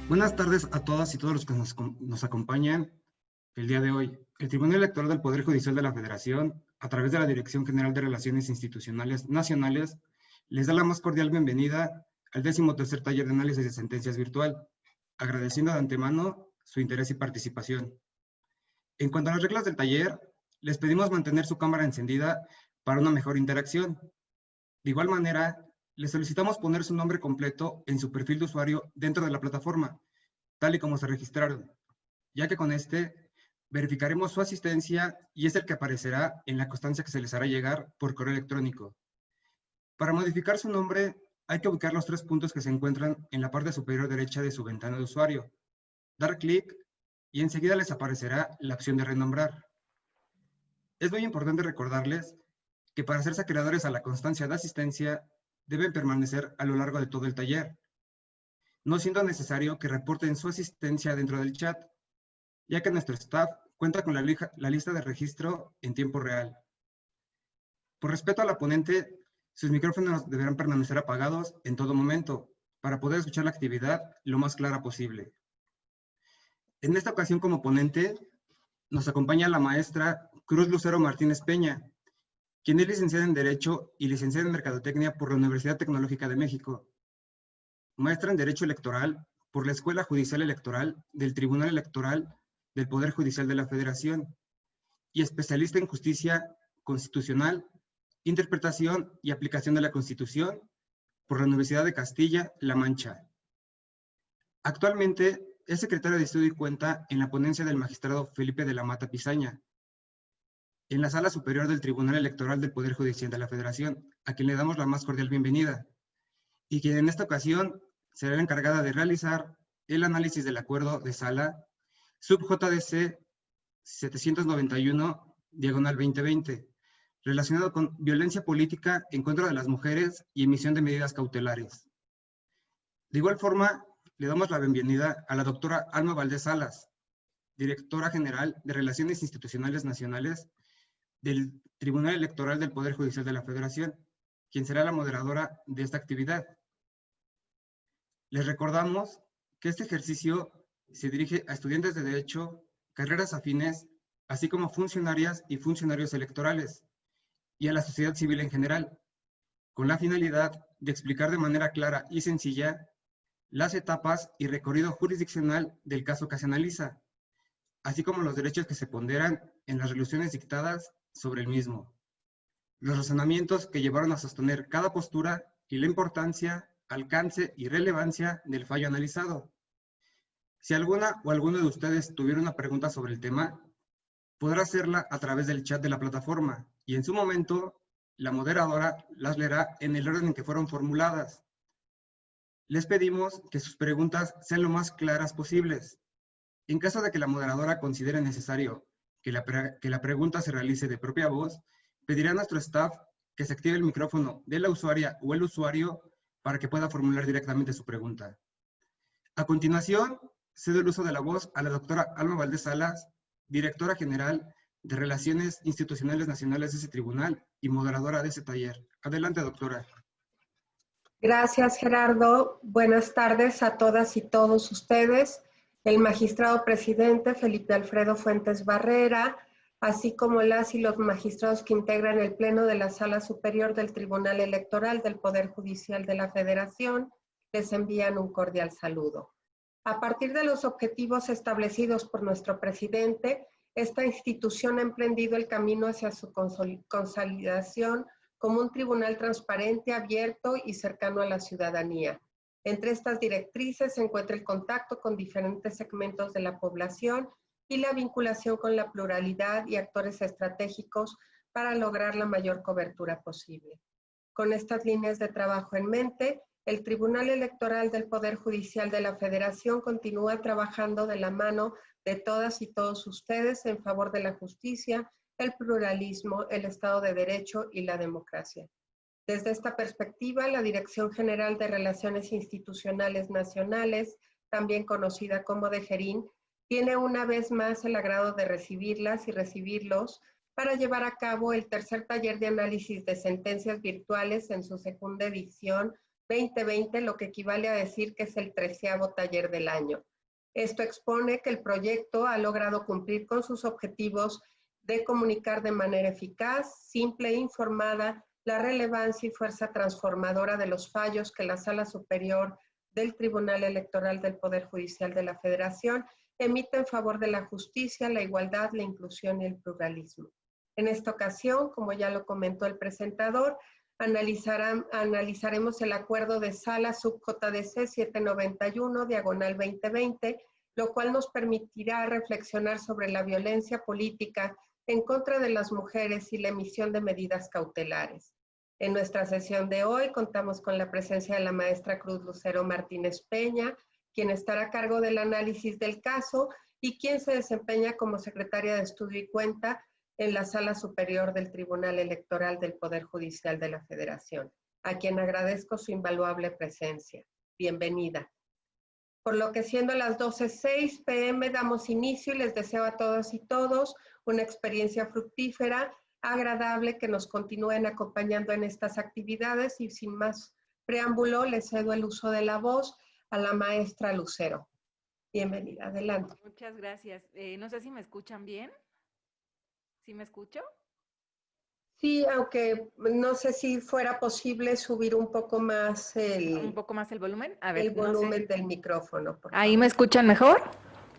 Buenas tardes a todas y todos los que nos acompañan el día de hoy. El Tribunal Electoral del Poder Judicial de la Federación, a través de la Dirección General de Relaciones Institucionales Nacionales, les da la más cordial bienvenida al 13º Taller de Análisis de Sentencias Virtual, agradeciendo de antemano su interés y participación. En cuanto a las reglas del taller, les pedimos mantener su cámara encendida para una mejor interacción. De igual manera, les solicitamos poner su nombre completo en su perfil de usuario dentro de la plataforma, tal y como se registraron, ya que con este verificaremos su asistencia y es el que aparecerá en la constancia que se les hará llegar por correo electrónico. Para modificar su nombre, hay que ubicar los 3 puntos que se encuentran en la parte superior derecha de su ventana de usuario, dar clic y enseguida les aparecerá la opción de renombrar. Es muy importante recordarles que para hacerse acreedores a la constancia de asistencia, deben permanecer a lo largo de todo el taller, no siendo necesario que reporten su asistencia dentro del chat, ya que nuestro staff cuenta con la lista de registro en tiempo real. Por respeto a la ponente, sus micrófonos deberán permanecer apagados en todo momento, para poder escuchar la actividad lo más clara posible. En esta ocasión como ponente, nos acompaña la maestra Cruz Lucero Martínez Peña, quien es licenciada en Derecho y licenciada en Mercadotecnia por la Universidad Tecnológica de México, maestra en Derecho Electoral por la Escuela Judicial Electoral del Tribunal Electoral del Poder Judicial de la Federación y especialista en Justicia Constitucional, Interpretación y Aplicación de la Constitución por la Universidad de Castilla-La Mancha. Actualmente es secretaria de Estudio y cuenta en la ponencia del magistrado Felipe de la Mata Pizaña, en la Sala Superior del Tribunal Electoral del Poder Judicial de la Federación, a quien le damos la más cordial bienvenida, y quien en esta ocasión será la encargada de realizar el análisis del acuerdo de sala sub-JDC 791/2020, relacionado con violencia política en contra de las mujeres y emisión de medidas cautelares. De igual forma, le damos la bienvenida a la doctora Alma Valdés Salas, directora general de Relaciones Institucionales Nacionales del Tribunal Electoral del Poder Judicial de la Federación, quien será la moderadora de esta actividad. Les recordamos que este ejercicio se dirige a estudiantes de Derecho, carreras afines, así como funcionarias y funcionarios electorales, y a la sociedad civil en general, con la finalidad de explicar de manera clara y sencilla las etapas y recorrido jurisdiccional del caso que se analiza, así como los derechos que se ponderan en las resoluciones dictadas sobre el mismo, los razonamientos que llevaron a sostener cada postura y la importancia, alcance y relevancia del fallo analizado. Si alguna o alguno de ustedes tuviera una pregunta sobre el tema, podrá hacerla a través del chat de la plataforma y en su momento la moderadora las leerá en el orden en que fueron formuladas. Les pedimos que sus preguntas sean lo más claras posibles. En caso de que la moderadora considere necesario que la pregunta se realice de propia voz, pedirá a nuestro staff que se active el micrófono de la usuaria o el usuario para que pueda formular directamente su pregunta. A continuación, cedo el uso de la voz a la doctora Alma Valdés Salas, directora general de Relaciones Institucionales Nacionales de ese tribunal y moderadora de ese taller. Adelante, doctora. Gracias, Gerardo. Buenas tardes a todas y todos ustedes. El magistrado presidente Felipe Alfredo Fuentes Barrera, así como las y los magistrados que integran el Pleno de la Sala Superior del Tribunal Electoral del Poder Judicial de la Federación, les envían un cordial saludo. A partir de los objetivos establecidos por nuestro presidente, esta institución ha emprendido el camino hacia su consolidación como un tribunal transparente, abierto y cercano a la ciudadanía. Entre estas directrices se encuentra el contacto con diferentes segmentos de la población y la vinculación con la pluralidad y actores estratégicos para lograr la mayor cobertura posible. Con estas líneas de trabajo en mente, el Tribunal Electoral del Poder Judicial de la Federación continúa trabajando de la mano de todas y todos ustedes en favor de la justicia, el pluralismo, el Estado de Derecho y la democracia. Desde esta perspectiva, la Dirección General de Relaciones Institucionales Nacionales, también conocida como DGERIN, tiene una vez más el agrado de recibirlas y recibirlos para llevar a cabo el tercer taller de análisis de sentencias virtuales en su segunda edición 2020, lo que equivale a decir que es el 13º taller del año. Esto expone que el proyecto ha logrado cumplir con sus objetivos de comunicar de manera eficaz, simple e informada la relevancia y fuerza transformadora de los fallos que la Sala Superior del Tribunal Electoral del Poder Judicial de la Federación emite en favor de la justicia, la igualdad, la inclusión y el pluralismo. En esta ocasión, como ya lo comentó el presentador, analizaremos el acuerdo de sala sub-JDC 791/2020, lo cual nos permitirá reflexionar sobre la violencia política en contra de las mujeres y la emisión de medidas cautelares. En nuestra sesión de hoy contamos con la presencia de la maestra Cruz Lucero Martínez Peña, quien estará a cargo del análisis del caso y quien se desempeña como secretaria de Estudio y Cuenta en la Sala Superior del Tribunal Electoral del Poder Judicial de la Federación, a quien agradezco su invaluable presencia. Bienvenida. Por lo que siendo las 12:06 p.m. damos inicio y les deseo a todas y todos una experiencia fructífera, agradable, que nos continúen acompañando en estas actividades y sin más preámbulo les cedo el uso de la voz a la maestra Lucero. Bienvenida, adelante. Muchas gracias. No sé si me escuchan bien. ¿Sí me escucho? Sí, aunque no sé si fuera posible subir un poco más ¿Un poco más el volumen? A ver, el volumen no sé. del micrófono. Por ¿Ahí favor. me escuchan mejor?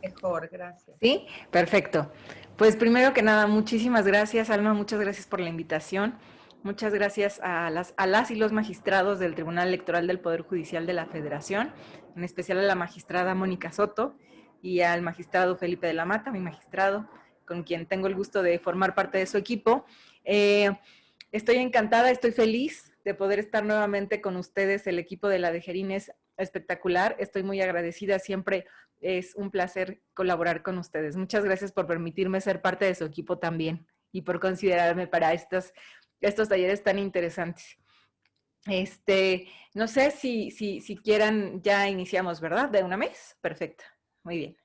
Mejor, gracias. Sí, perfecto. Pues primero que nada, muchísimas gracias, Alma, muchas gracias por la invitación. Muchas gracias a las y los magistrados del Tribunal Electoral del Poder Judicial de la Federación, en especial a la magistrada Mónica Soto y al magistrado Felipe de la Mata, mi magistrado, con quien tengo el gusto de formar parte de su equipo. Estoy encantada, estoy feliz de poder estar nuevamente con ustedes. El equipo de la DGERIN es espectacular, estoy muy agradecida, siempre es un placer colaborar con ustedes. Muchas gracias por permitirme ser parte de su equipo también y por considerarme para estos talleres tan interesantes. No sé si quieran, ya iniciamos, ¿verdad? ¿De una vez? Perfecto, muy bien.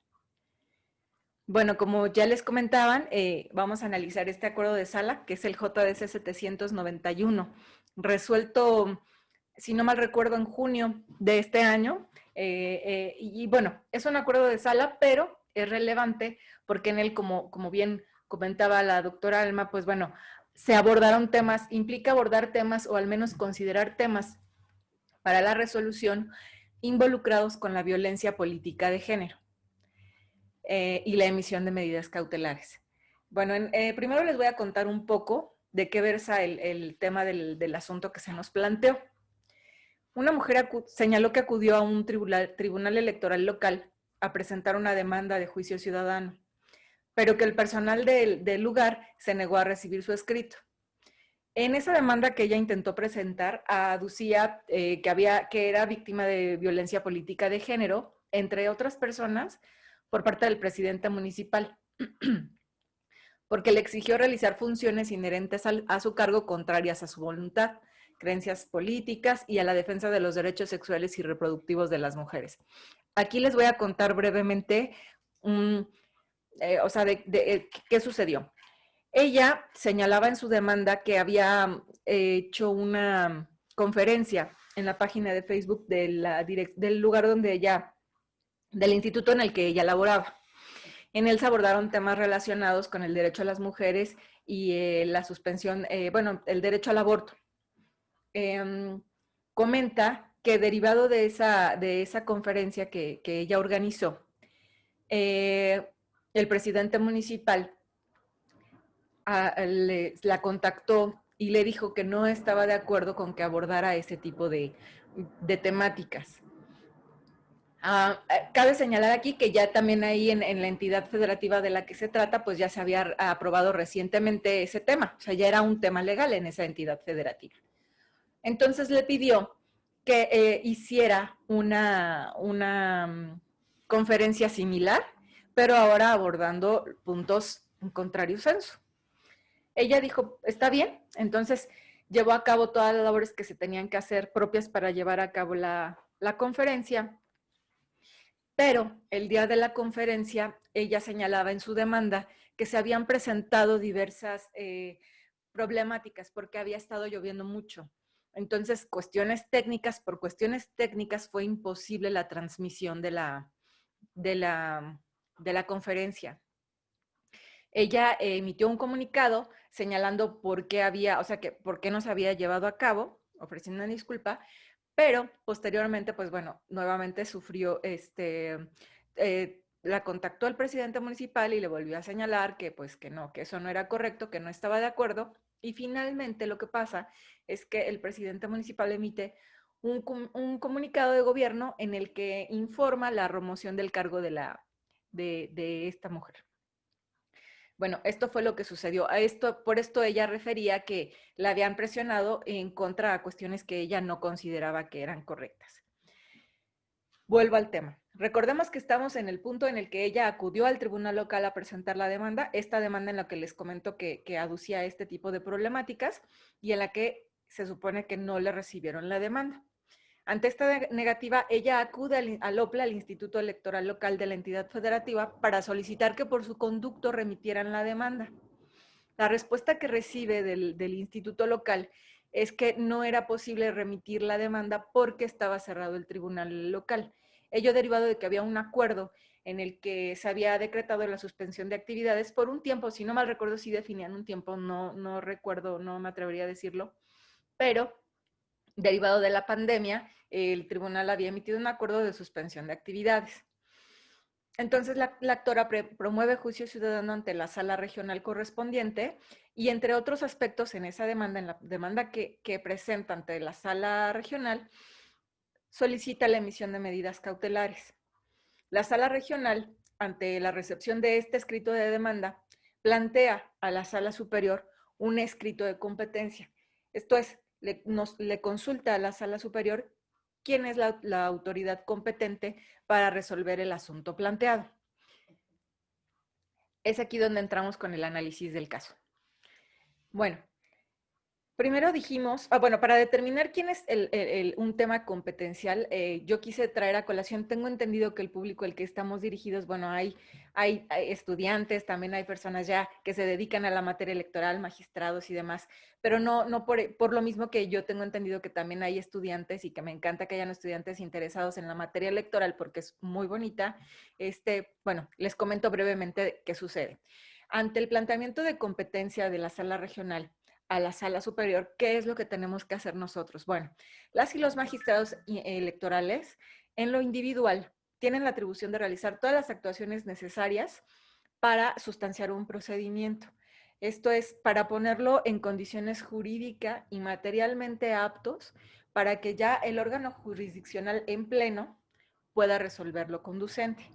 Bueno, como ya les comentaban, vamos a analizar este acuerdo de sala, que es el JDC 791, resuelto, si no mal recuerdo, en junio de este año. Y bueno, es un acuerdo de sala, pero es relevante porque en él, como bien comentaba la doctora Alma, pues bueno, se abordaron temas, implica abordar temas o al menos considerar temas para la resolución involucrados con la violencia política de género. Y la emisión de medidas cautelares. Bueno, primero les voy a contar un poco de qué versa el tema del asunto que se nos planteó. Una mujer señaló que acudió a un tribunal electoral local a presentar una demanda de juicio ciudadano, pero que el personal del lugar se negó a recibir su escrito. En esa demanda que ella intentó presentar, aducía que era víctima de violencia política de género, entre otras personas, por parte del presidente municipal, porque le exigió realizar funciones inherentes a su cargo contrarias a su voluntad, creencias políticas y a la defensa de los derechos sexuales y reproductivos de las mujeres. Aquí les voy a contar brevemente qué sucedió. Ella señalaba en su demanda que había hecho una conferencia en la página de Facebook del lugar donde ella, del instituto en el que ella laboraba. En él se abordaron temas relacionados con el derecho a las mujeres y la suspensión, el derecho al aborto. Comenta que derivado de esa conferencia que ella organizó, el presidente municipal la contactó y le dijo que no estaba de acuerdo con que abordara ese tipo de temáticas. Cabe señalar aquí que ya también ahí en la entidad federativa de la que se trata, pues ya se había aprobado recientemente ese tema, o sea, ya era un tema legal en esa entidad federativa. Entonces le pidió que hiciera una conferencia similar, pero ahora abordando puntos en contrario censo. Ella dijo, está bien, entonces llevó a cabo todas las labores que se tenían que hacer propias para llevar a cabo la conferencia. Pero el día de la conferencia, ella señalaba en su demanda que se habían presentado diversas problemáticas porque había estado lloviendo mucho. Entonces, por cuestiones técnicas fue imposible la transmisión de la conferencia. Ella emitió un comunicado señalando por qué por qué no se había llevado a cabo, ofreciendo una disculpa, pero posteriormente, pues bueno, nuevamente sufrió, la contactó el presidente municipal y le volvió a señalar que pues que no, que eso no era correcto, que no estaba de acuerdo. Y finalmente lo que pasa es que el presidente municipal emite un comunicado de gobierno en el que informa la remoción del cargo de esta mujer. Bueno, esto fue lo que sucedió. Por esto ella refería que la habían presionado en contra de cuestiones que ella no consideraba que eran correctas. Vuelvo al tema. Recordemos que estamos en el punto en el que ella acudió al tribunal local a presentar la demanda, esta demanda en la que les comento que aducía este tipo de problemáticas y en la que se supone que no le recibieron la demanda. Ante esta negativa, ella acude al OPLA, al Instituto Electoral Local de la entidad federativa, para solicitar que por su conducto remitieran la demanda. La respuesta que recibe del instituto local es que no era posible remitir la demanda porque estaba cerrado el tribunal local. Ello derivado de que había un acuerdo en el que se había decretado la suspensión de actividades por un tiempo, si no mal recuerdo, sí definían un tiempo, no recuerdo, no me atrevería a decirlo, pero derivado de la pandemia, el tribunal había emitido un acuerdo de suspensión de actividades. Entonces, la actora promueve juicio ciudadano ante la sala regional correspondiente y, entre otros aspectos, en esa demanda, en la demanda que presenta ante la sala regional, solicita la emisión de medidas cautelares. La sala regional, ante la recepción de este escrito de demanda, plantea a la sala superior un escrito de competencia. Esto es, le consulta a la sala superior quién es la autoridad competente para resolver el asunto planteado. Es aquí donde entramos con el análisis del caso. Bueno, primero dijimos, para determinar quién es un tema competencial, yo quise traer a colación, tengo entendido que el público al que estamos dirigidos, bueno, hay estudiantes, también hay personas ya que se dedican a la materia electoral, magistrados y demás, pero no por lo mismo que yo tengo entendido que también hay estudiantes y que me encanta que hayan estudiantes interesados en la materia electoral porque es muy bonita. Bueno, les comento brevemente qué sucede. Ante el planteamiento de competencia de la sala regional a la sala superior, ¿qué es lo que tenemos que hacer nosotros? Bueno, las y los magistrados electorales, en lo individual, tienen la atribución de realizar todas las actuaciones necesarias para sustanciar un procedimiento. Esto es para ponerlo en condiciones jurídica y materialmente aptos para que ya el órgano jurisdiccional en pleno pueda resolver lo conducente.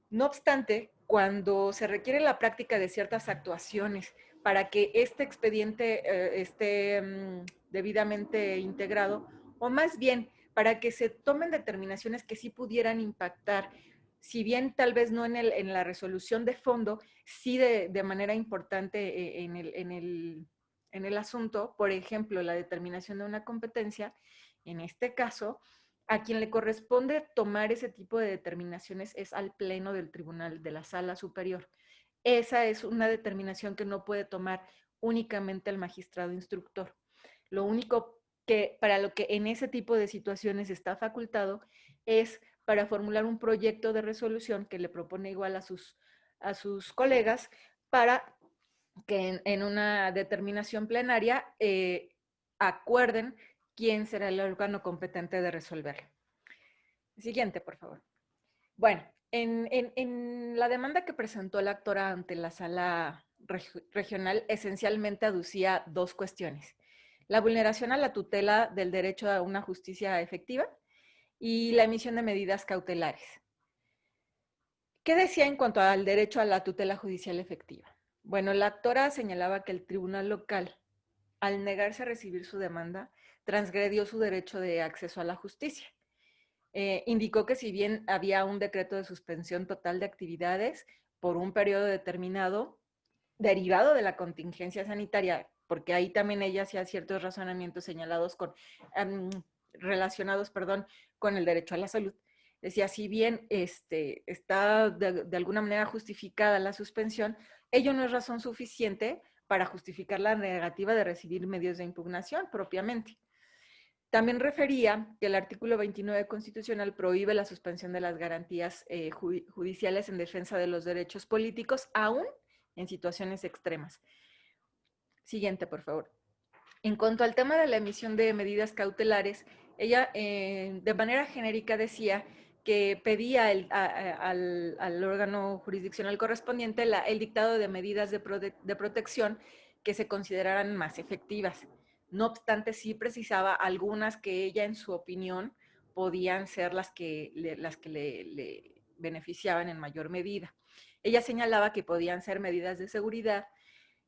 No obstante, cuando se requiere la práctica de ciertas actuaciones para que este expediente esté debidamente integrado, o más bien para que se tomen determinaciones que sí pudieran impactar, si bien tal vez no en la resolución de fondo, sí de manera importante en el asunto, por ejemplo, la determinación de una competencia, en este caso, a quien le corresponde tomar ese tipo de determinaciones es al pleno del tribunal, de la sala superior. Esa es una determinación que no puede tomar únicamente el magistrado instructor. Lo único que para lo que en ese tipo de situaciones está facultado es para formular un proyecto de resolución que le propone igual a sus colegas para que en una determinación plenaria acuerden quién será el órgano competente de resolverlo. Siguiente, por favor. Bueno, en la demanda que presentó la actora ante la sala regional, esencialmente aducía dos cuestiones: la vulneración a la tutela del derecho a una justicia efectiva y la emisión de medidas cautelares. ¿Qué decía en cuanto al derecho a la tutela judicial efectiva? Bueno, la actora señalaba que el tribunal local, al negarse a recibir su demanda, transgredió su derecho de acceso a la justicia. Indicó que si bien había un decreto de suspensión total de actividades por un periodo determinado, derivado de la contingencia sanitaria, porque ahí también ella hacía ciertos razonamientos señalados relacionados con el derecho a la salud. Decía, si bien está de alguna manera justificada la suspensión, ello no es razón suficiente para justificar la negativa de recibir medios de impugnación propiamente. También refería que el artículo 29 constitucional prohíbe la suspensión de las garantías judiciales en defensa de los derechos políticos, aún en situaciones extremas. Siguiente, por favor. En cuanto al tema de la emisión de medidas cautelares, ella de manera genérica decía que pedía al órgano jurisdiccional correspondiente el dictado de medidas de protección que se consideraran más efectivas. No obstante, sí precisaba algunas que ella, en su opinión, podían ser las que le beneficiaban en mayor medida. Ella señalaba que podían ser medidas de seguridad,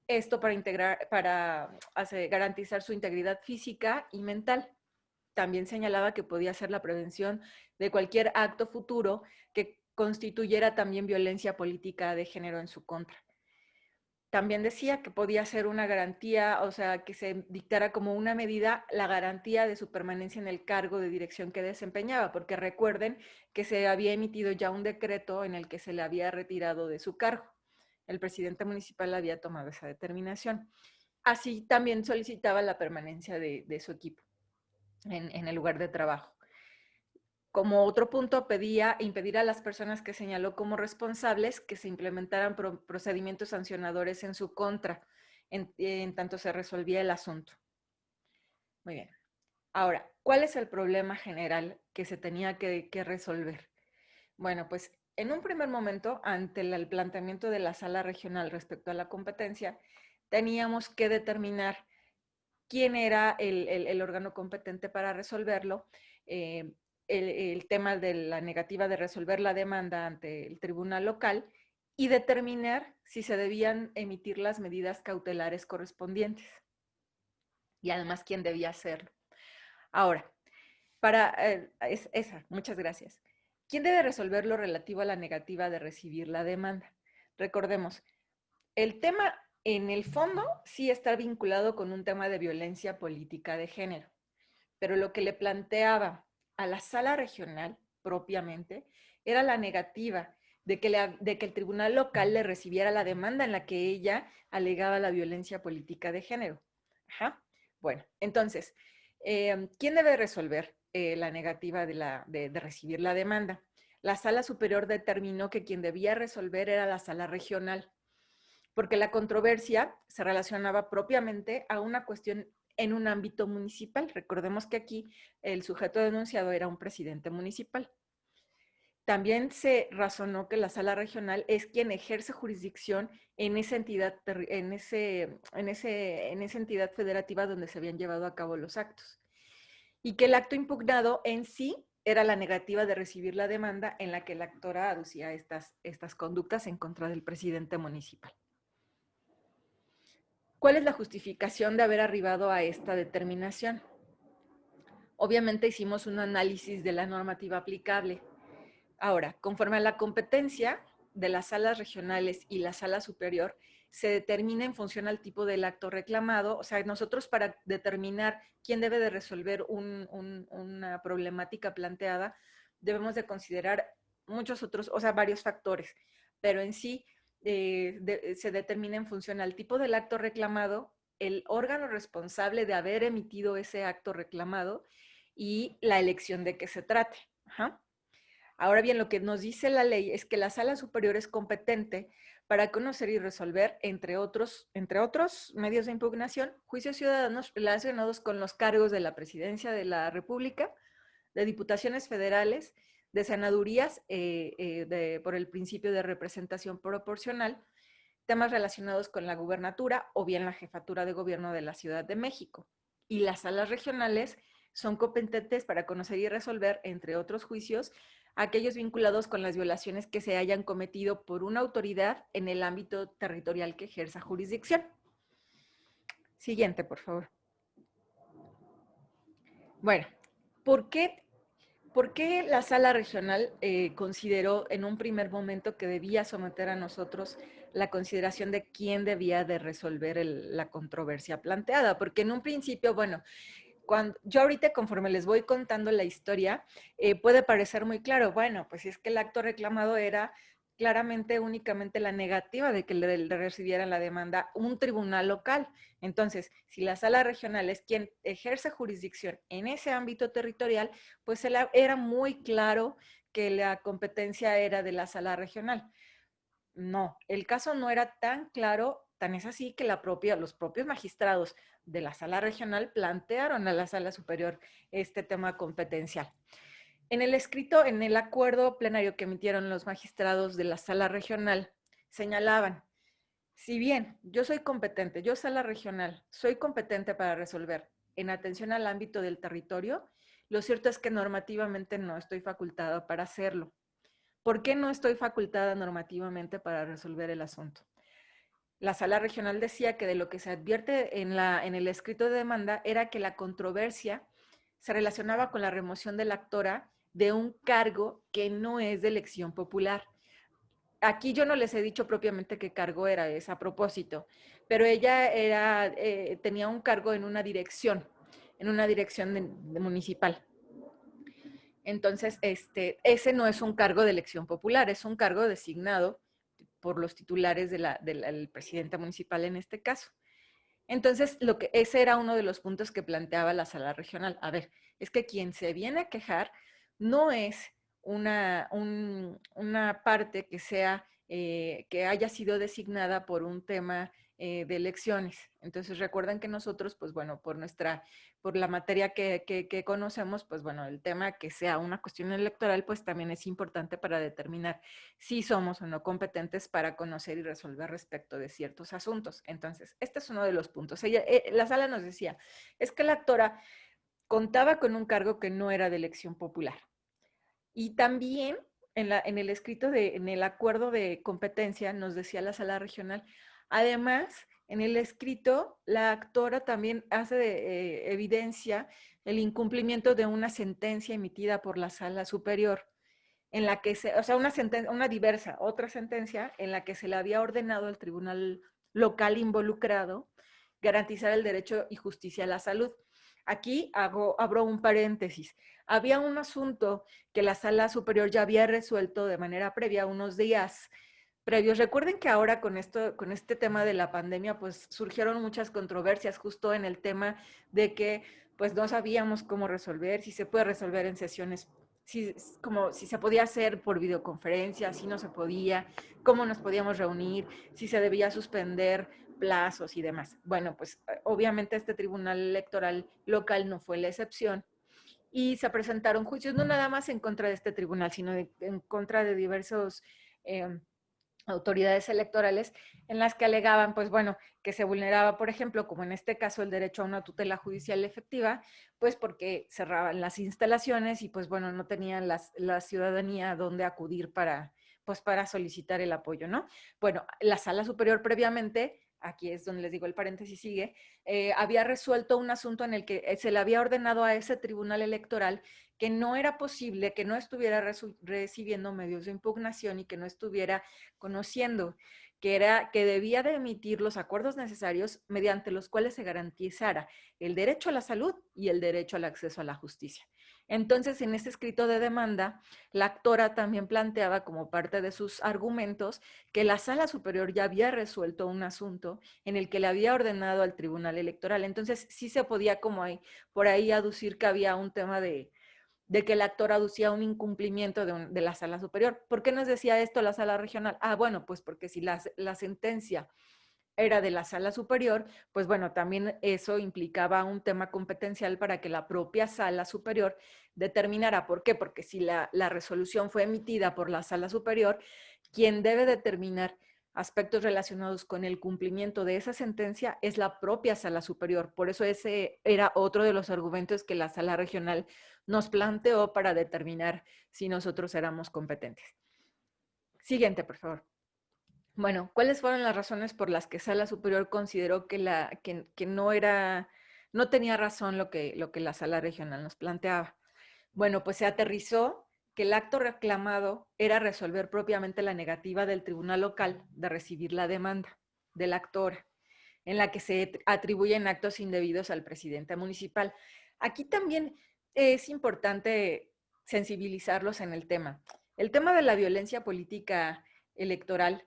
esto para garantizar su integridad física y mental. También señalaba que podía ser la prevención de cualquier acto futuro que constituyera también violencia política de género en su contra. También decía que podía ser una garantía, o sea, que se dictara como una medida la garantía de su permanencia en el cargo de dirección que desempeñaba, porque recuerden que se había emitido ya un decreto en el que se le había retirado de su cargo. El presidente municipal había tomado esa determinación. Así también solicitaba la permanencia de su equipo en el lugar de trabajo. Como otro punto, pedía impedir a las personas que señaló como responsables que se implementaran procedimientos sancionadores en su contra, en tanto se resolvía el asunto. Muy bien. Ahora, ¿cuál es el problema general que se tenía que resolver? Bueno, pues en un primer momento, ante el planteamiento de la sala regional respecto a la competencia, teníamos que determinar quién era el órgano competente para resolverlo. El tema de la negativa de resolver la demanda ante el tribunal local y determinar si se debían emitir las medidas cautelares correspondientes. Y además, quién debía hacerlo. Ahora, muchas gracias. ¿Quién debe resolver lo relativo a la negativa de recibir la demanda? Recordemos, el tema en el fondo sí está vinculado con un tema de violencia política de género, pero lo que le planteaba a la sala regional propiamente era la negativa de que el tribunal local le recibiera la demanda en la que ella alegaba la violencia política de género. Ajá. Bueno, entonces, ¿quién debe resolver la negativa de recibir la demanda? La sala superior determinó que quien debía resolver era la sala regional, porque la controversia se relacionaba propiamente a una cuestión en un ámbito municipal. Recordemos que aquí el sujeto denunciado era un presidente municipal. También se razonó que la sala regional es quien ejerce jurisdicción en esa entidad, en esa entidad federativa donde se habían llevado a cabo los actos. Y que el acto impugnado en sí era la negativa de recibir la demanda en la que la actora aducía estas conductas en contra del presidente municipal. ¿Cuál es la justificación de haber arribado a esta determinación? Obviamente hicimos un análisis de la normativa aplicable. Ahora, conforme a la competencia de las salas regionales y la sala superior, se determina en función al tipo del acto reclamado. O sea, nosotros para determinar quién debe de resolver una problemática planteada, debemos de considerar muchos otros, o sea, varios factores, pero en sí se determina en función al tipo del acto reclamado, el órgano responsable de haber emitido ese acto reclamado y la elección de qué se trate. Ajá. Ahora bien, lo que nos dice la ley es que la sala superior es competente para conocer y resolver, entre otros medios de impugnación, juicios ciudadanos relacionados con los cargos de la Presidencia de la República, de diputaciones federales, de senadurías por el principio de representación proporcional, temas relacionados con la gubernatura o bien la jefatura de gobierno de la Ciudad de México. Y las salas regionales son competentes para conocer y resolver, entre otros juicios, aquellos vinculados con las violaciones que se hayan cometido por una autoridad en el ámbito territorial que ejerza jurisdicción. Siguiente, por favor. Bueno, ¿por qué la sala regional consideró en un primer momento que debía someter a nosotros la consideración de quién debía de resolver la controversia planteada? Porque en un principio, bueno, yo ahorita conforme les voy contando la historia, puede parecer muy claro, bueno, pues es que el acto reclamado era claramente únicamente la negativa de que le recibieran la demanda un tribunal local. Entonces, si la sala regional es quien ejerce jurisdicción en ese ámbito territorial, pues era muy claro que la competencia era de la sala regional. No, el caso no era tan claro, tan es así que los propios magistrados de la sala regional plantearon a la sala superior este tema competencial. En el escrito, en el acuerdo plenario que emitieron los magistrados de la sala regional, señalaban, si bien yo soy competente, yo sala regional, soy competente para resolver en atención al ámbito del territorio, lo cierto es que normativamente no estoy facultada para hacerlo. ¿Por qué no estoy facultada normativamente para resolver el asunto? La sala regional decía que de lo que se advierte en el escrito de demanda era que la controversia se relacionaba con la remoción de la actora de un cargo que no es de elección popular. Aquí yo no les he dicho propiamente qué cargo era, es a propósito, pero ella tenía un cargo en una dirección municipal. Entonces, ese no es un cargo de elección popular, es un cargo designado por los titulares del presidente municipal en este caso. Entonces, ese era uno de los puntos que planteaba la sala regional. A ver, es que quien se viene a quejar no es una parte que haya sido designada por un tema de elecciones. Entonces, recuerden que nosotros, pues bueno, por la materia que conocemos, pues bueno, el tema que sea una cuestión electoral, pues también es importante para determinar si somos o no competentes para conocer y resolver respecto de ciertos asuntos. Entonces, este es uno de los puntos. La sala nos decía, es que la actora contaba con un cargo que no era de elección popular. Y también en el escrito, en el acuerdo de competencia, nos decía la sala regional, además, en el escrito, la actora también hace evidencia el incumplimiento de una sentencia emitida por la sala superior, en la que otra sentencia en la que se le había ordenado al tribunal local involucrado garantizar el derecho y justicia a la salud. Aquí abro un paréntesis. Había un asunto que la sala superior ya había resuelto de manera previa, unos días previos. Recuerden que ahora con este tema de la pandemia, pues surgieron muchas controversias justo en el tema de que pues no sabíamos cómo resolver, si se puede resolver en sesiones, si se podía hacer por videoconferencia, si no se podía, cómo nos podíamos reunir, si se debía suspender plazos y demás. Bueno, pues obviamente este tribunal electoral local no fue la excepción y se presentaron juicios no nada más en contra de este tribunal, sino en contra de diversos autoridades electorales en las que alegaban, pues bueno, que se vulneraba, por ejemplo, como en este caso, el derecho a una tutela judicial efectiva, pues porque cerraban las instalaciones y pues bueno, no tenían la ciudadanía donde acudir para solicitar el apoyo, ¿no? Bueno, la sala superior previamente, aquí es donde les digo el paréntesis sigue, había resuelto un asunto en el que se le había ordenado a ese tribunal electoral que no era posible, que no estuviera recibiendo medios de impugnación y que no estuviera conociendo, que debía de emitir los acuerdos necesarios mediante los cuales se garantizara el derecho a la salud y el derecho al acceso a la justicia. Entonces, en ese escrito de demanda, la actora también planteaba como parte de sus argumentos que la sala superior ya había resuelto un asunto en el que le había ordenado al tribunal electoral. Entonces, sí se podía por ahí aducir que había un tema de que el actor aducía un incumplimiento de la sala superior. ¿Por qué nos decía esto la sala regional? Ah, bueno, pues porque si la sentencia era de la sala superior, pues bueno, también eso implicaba un tema competencial para que la propia sala superior determinara. ¿Por qué? Porque si la resolución fue emitida por la sala superior, quien debe determinar aspectos relacionados con el cumplimiento de esa sentencia es la propia sala superior. Por eso ese era otro de los argumentos que la sala regional nos planteó para determinar si nosotros éramos competentes. Siguiente, por favor. Bueno, ¿cuáles fueron las razones por las que Sala Superior consideró que no tenía razón lo que la Sala Regional nos planteaba? Bueno, pues se aterrizó que el acto reclamado era resolver propiamente la negativa del tribunal local de recibir la demanda de la actora, en la que se atribuyen actos indebidos al presidente municipal. Aquí también es importante sensibilizarlos en el tema. El tema de la violencia política electoral,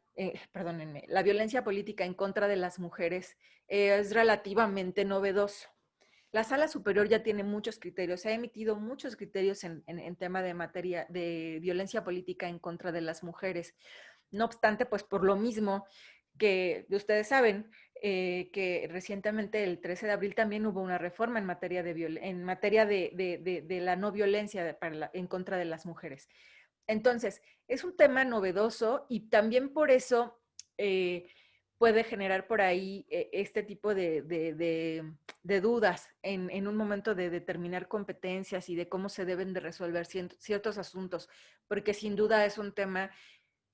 perdónenme, la violencia política en contra de las mujeres es relativamente novedoso. La Sala Superior ya tiene muchos criterios, ha emitido muchos criterios en tema de materia de violencia política en contra de las mujeres. No obstante, pues por lo mismo que ustedes saben que recientemente, el 13 de abril, también hubo una reforma en materia de la no violencia en contra de las mujeres. Entonces, es un tema novedoso y también por eso puede generar por ahí este tipo de dudas en un momento de determinar competencias y de cómo se deben de resolver ciertos asuntos, porque sin duda es un tema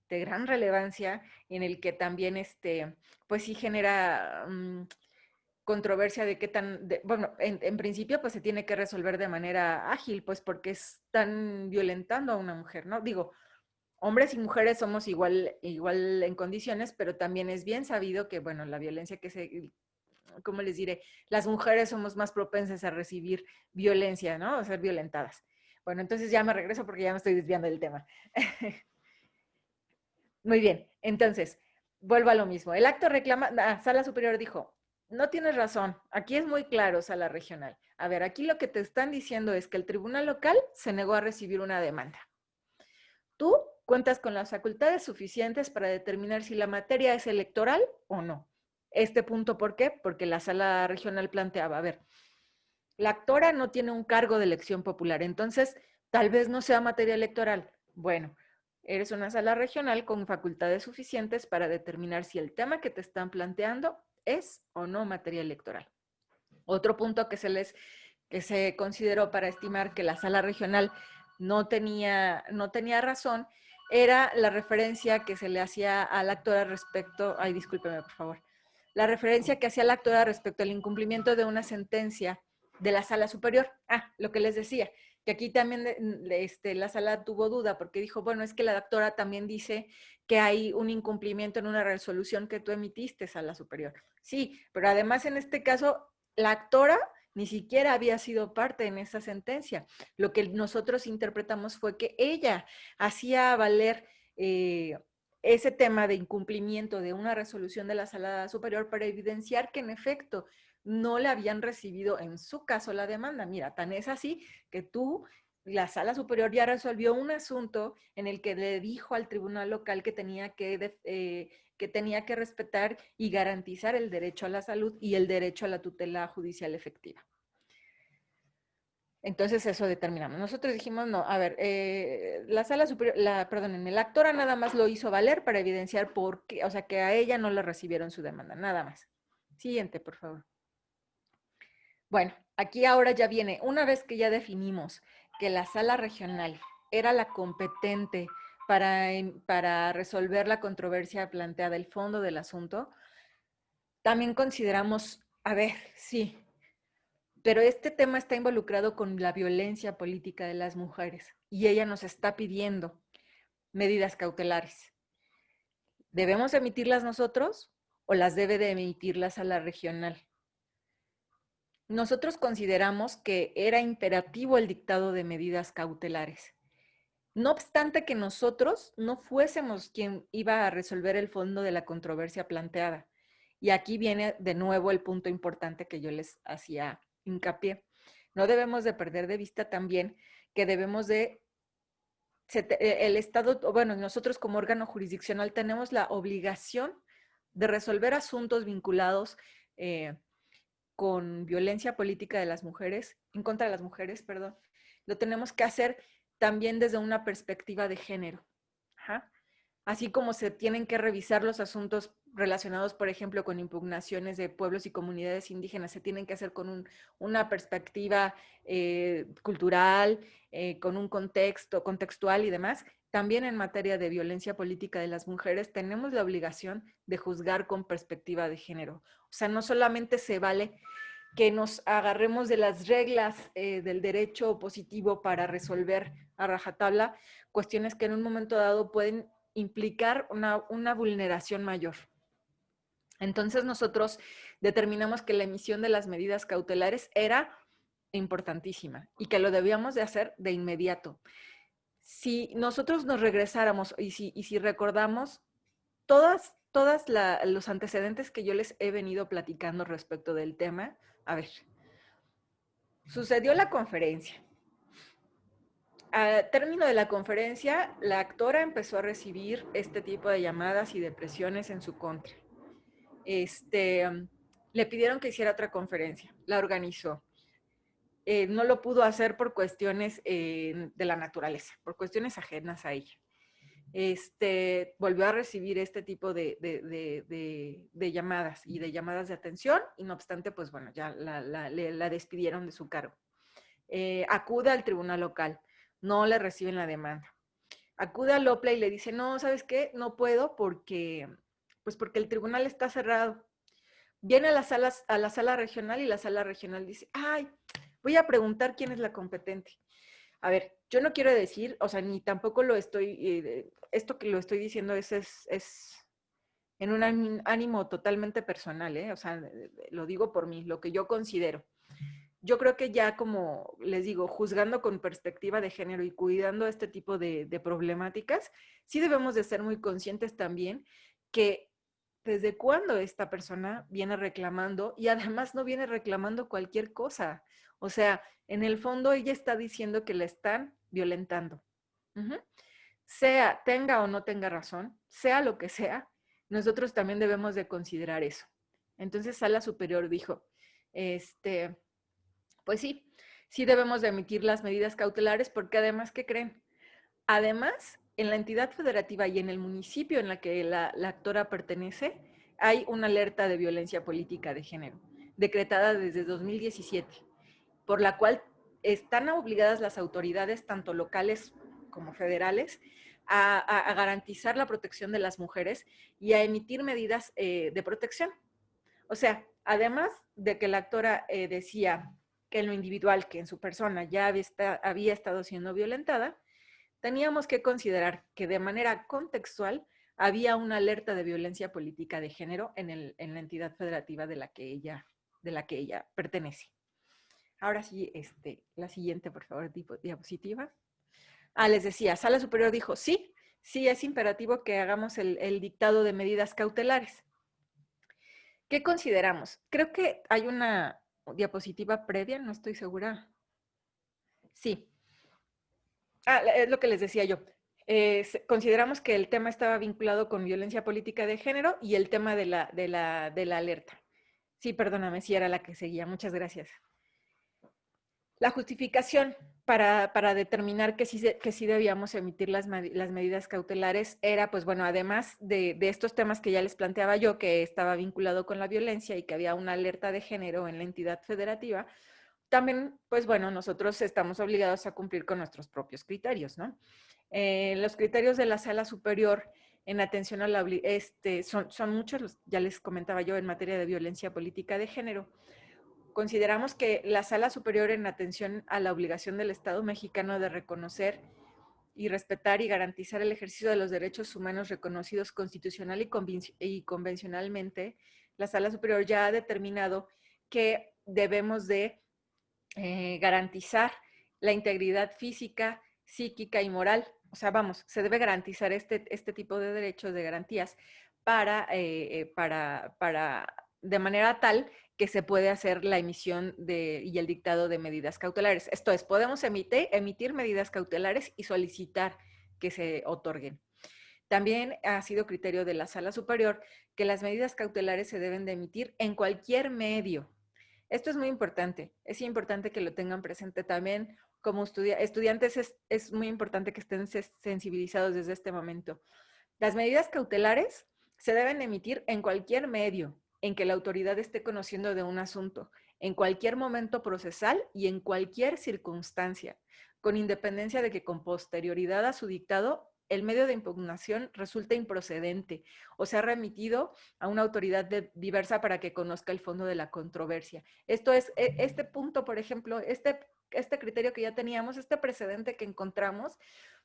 de gran relevancia en el que también pues sí genera controversia de qué tan, bueno, en principio pues se tiene que resolver de manera ágil, pues porque están violentando a una mujer, ¿no? Digo, hombres y mujeres somos igual en condiciones, pero también es bien sabido que, bueno, la violencia ¿cómo les diré? Las mujeres somos más propensas a recibir violencia, ¿no? A ser violentadas. Bueno, entonces ya me regreso porque ya me estoy desviando del tema. Muy bien, entonces, vuelvo a lo mismo. El acto reclama, Sala Superior dijo, no tienes razón, aquí es muy claro, Sala Regional. A ver, aquí lo que te están diciendo es que el tribunal local se negó a recibir una demanda. Tú cuentas con las facultades suficientes para determinar si la materia es electoral o no. Este punto, ¿por qué? Porque la Sala Regional planteaba, a ver, la actora no tiene un cargo de elección popular, entonces tal vez no sea materia electoral. Bueno, eres una sala regional con facultades suficientes para determinar si el tema que te están planteando es o no materia electoral. Otro punto que se consideró para estimar que la sala regional no tenía razón era la referencia que se le hacía a la actora respecto, ay, discúlpeme, por favor, la referencia que hacía la actora respecto al incumplimiento de una sentencia de la Sala Superior. Lo que les decía, que aquí también la sala tuvo duda porque dijo, bueno, es que la doctora también dice que hay un incumplimiento en una resolución que tú emitiste, Sala Superior. Sí, pero además en este caso, la actora ni siquiera había sido parte en esa sentencia. Lo que nosotros interpretamos fue que ella hacía valer ese tema de incumplimiento de una resolución de la Sala Superior para evidenciar que en efecto no le habían recibido en su caso la demanda. Mira, tan es así que la Sala Superior ya resolvió un asunto en el que le dijo al tribunal local que tenía que respetar y garantizar el derecho a la salud y el derecho a la tutela judicial efectiva. Entonces eso determinamos. Nosotros dijimos, no, a ver, la Sala Superior, perdónenme, la actora nada más lo hizo valer para evidenciar por qué, o sea, que a ella no le recibieron su demanda, nada más. Siguiente, por favor. Bueno, aquí ahora ya viene, una vez que ya definimos que la sala regional era la competente para resolver la controversia planteada, el fondo del asunto, también consideramos, a ver, sí, pero este tema está involucrado con la violencia política de las mujeres y ella nos está pidiendo medidas cautelares. ¿Debemos emitirlas nosotros o las debe de emitir la sala regional? Nosotros consideramos que era imperativo el dictado de medidas cautelares. No obstante que nosotros no fuésemos quien iba a resolver el fondo de la controversia planteada. Y aquí viene de nuevo el punto importante que yo les hacía hincapié. No debemos de perder de vista también que debemos de, el Estado, bueno, nosotros como órgano jurisdiccional tenemos la obligación de resolver asuntos vinculados con violencia política de las mujeres, en contra de las mujeres, perdón, lo tenemos que hacer también desde una perspectiva de género. Ajá. Así como se tienen que revisar los asuntos relacionados, por ejemplo, con impugnaciones de pueblos y comunidades indígenas, se tienen que hacer con una perspectiva cultural, con un contexto contextual y demás. También en materia de violencia política de las mujeres tenemos la obligación de juzgar con perspectiva de género. O sea, no solamente se vale que nos agarremos de las reglas del derecho positivo para resolver a rajatabla cuestiones que en un momento dado pueden implicar una vulneración mayor. Entonces nosotros determinamos que la emisión de las medidas cautelares era importantísima y que lo debíamos de hacer de inmediato. si nosotros nos regresáramos y si recordamos todos los antecedentes que yo les he venido platicando respecto del tema, a ver, sucedió la conferencia. Al término de la conferencia, la actora empezó a recibir este tipo de llamadas y de presiones en su contra. Le pidieron que hiciera otra conferencia, la organizó. No lo pudo hacer por cuestiones de la naturaleza, por cuestiones ajenas a ella. Volvió a recibir este tipo de llamadas y de llamadas de atención y no obstante, pues bueno, ya la despidieron de su cargo. Acude al tribunal local, no le reciben la demanda. Acude al OPLA y le dice, no, ¿sabes qué? No puedo porque el tribunal está cerrado. Viene a la sala regional y la sala regional dice, ay, voy a preguntar quién es la competente. A ver, yo no quiero decir, o sea, ni tampoco lo estoy, esto que lo estoy diciendo es en un ánimo totalmente personal, ¿eh? O sea, lo digo por mí, lo que yo considero. Yo creo que ya como les digo, juzgando con perspectiva de género y cuidando este tipo de problemáticas, sí debemos de ser muy conscientes también que desde cuándo esta persona viene reclamando y además no viene reclamando cualquier cosa. O sea, en el fondo ella está diciendo que la están violentando. Uh-huh. Sea, tenga o no tenga razón, sea lo que sea, nosotros también debemos de considerar eso. Entonces, Sala Superior dijo, pues sí debemos de emitir las medidas cautelares porque además, ¿qué creen? Además, en la entidad federativa y en el municipio en la que la actora pertenece, hay una alerta de violencia política de género, decretada desde 2017, por la cual están obligadas las autoridades, tanto locales como federales, a garantizar la protección de las mujeres y a emitir medidas de protección. O sea, además de que la actora decía que en lo individual, que en su persona ya había estado siendo violentada, teníamos que considerar que de manera contextual había una alerta de violencia política de género en la entidad federativa de la que ella pertenece. Ahora sí, la siguiente, por favor, diapositiva. Les decía, Sala Superior dijo, sí es imperativo que hagamos el dictado de medidas cautelares. ¿Qué consideramos? Creo que hay una diapositiva previa, no estoy segura. Sí. Es lo que les decía yo. Consideramos que el tema estaba vinculado con violencia política de género y el tema de la alerta. Sí, perdóname, sí era la que seguía. Muchas gracias. La justificación para determinar que sí debíamos emitir las medidas cautelares era, pues bueno, además de estos temas que ya les planteaba yo, que estaba vinculado con la violencia y que había una alerta de género en la entidad federativa, también, pues bueno, nosotros estamos obligados a cumplir con nuestros propios criterios, ¿no? Los criterios de la Sala Superior en atención a la son muchos, ya les comentaba yo, en materia de violencia política de género. Consideramos que la Sala Superior en atención a la obligación del Estado mexicano de reconocer y respetar y garantizar el ejercicio de los derechos humanos reconocidos constitucional y convencionalmente, la Sala Superior ya ha determinado que debemos de garantizar la integridad física, psíquica y moral. O sea, vamos, se debe garantizar este tipo de derechos, de garantías, de manera tal que se puede hacer la emisión y el dictado de medidas cautelares. Esto es, podemos emitir medidas cautelares y solicitar que se otorguen. También ha sido criterio de la Sala Superior que las medidas cautelares se deben de emitir en cualquier medio. Esto es muy importante. Es importante que lo tengan presente también. Como estudiantes es muy importante que estén sensibilizados desde este momento. Las medidas cautelares se deben emitir en cualquier medio en que la autoridad esté conociendo de un asunto, en cualquier momento procesal y en cualquier circunstancia, con independencia de que con posterioridad a su dictado el medio de impugnación resulta improcedente o sea remitido a una autoridad diversa para que conozca el fondo de la controversia. Esto es, este punto, por ejemplo, este criterio que ya teníamos, este precedente que encontramos,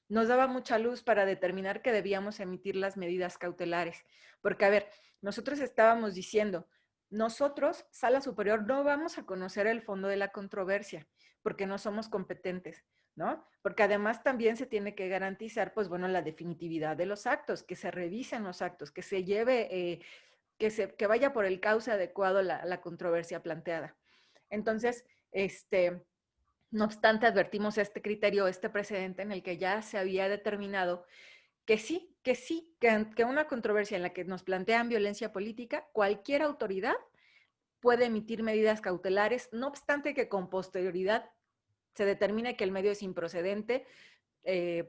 nos daba mucha luz para determinar que debíamos emitir las medidas cautelares. Porque, a ver, nosotros estábamos diciendo, nosotros, Sala Superior, no vamos a conocer el fondo de la controversia porque no somos competentes. ¿no? Porque además también se tiene que garantizar, pues bueno, la definitividad de los actos, que se revisen los actos, que se lleve, que vaya por el cauce adecuado la controversia planteada. Entonces, no obstante, advertimos este criterio, este precedente en el que ya se había determinado que una controversia en la que nos plantean violencia política, cualquier autoridad puede emitir medidas cautelares, no obstante que con posterioridad se determine que el medio es improcedente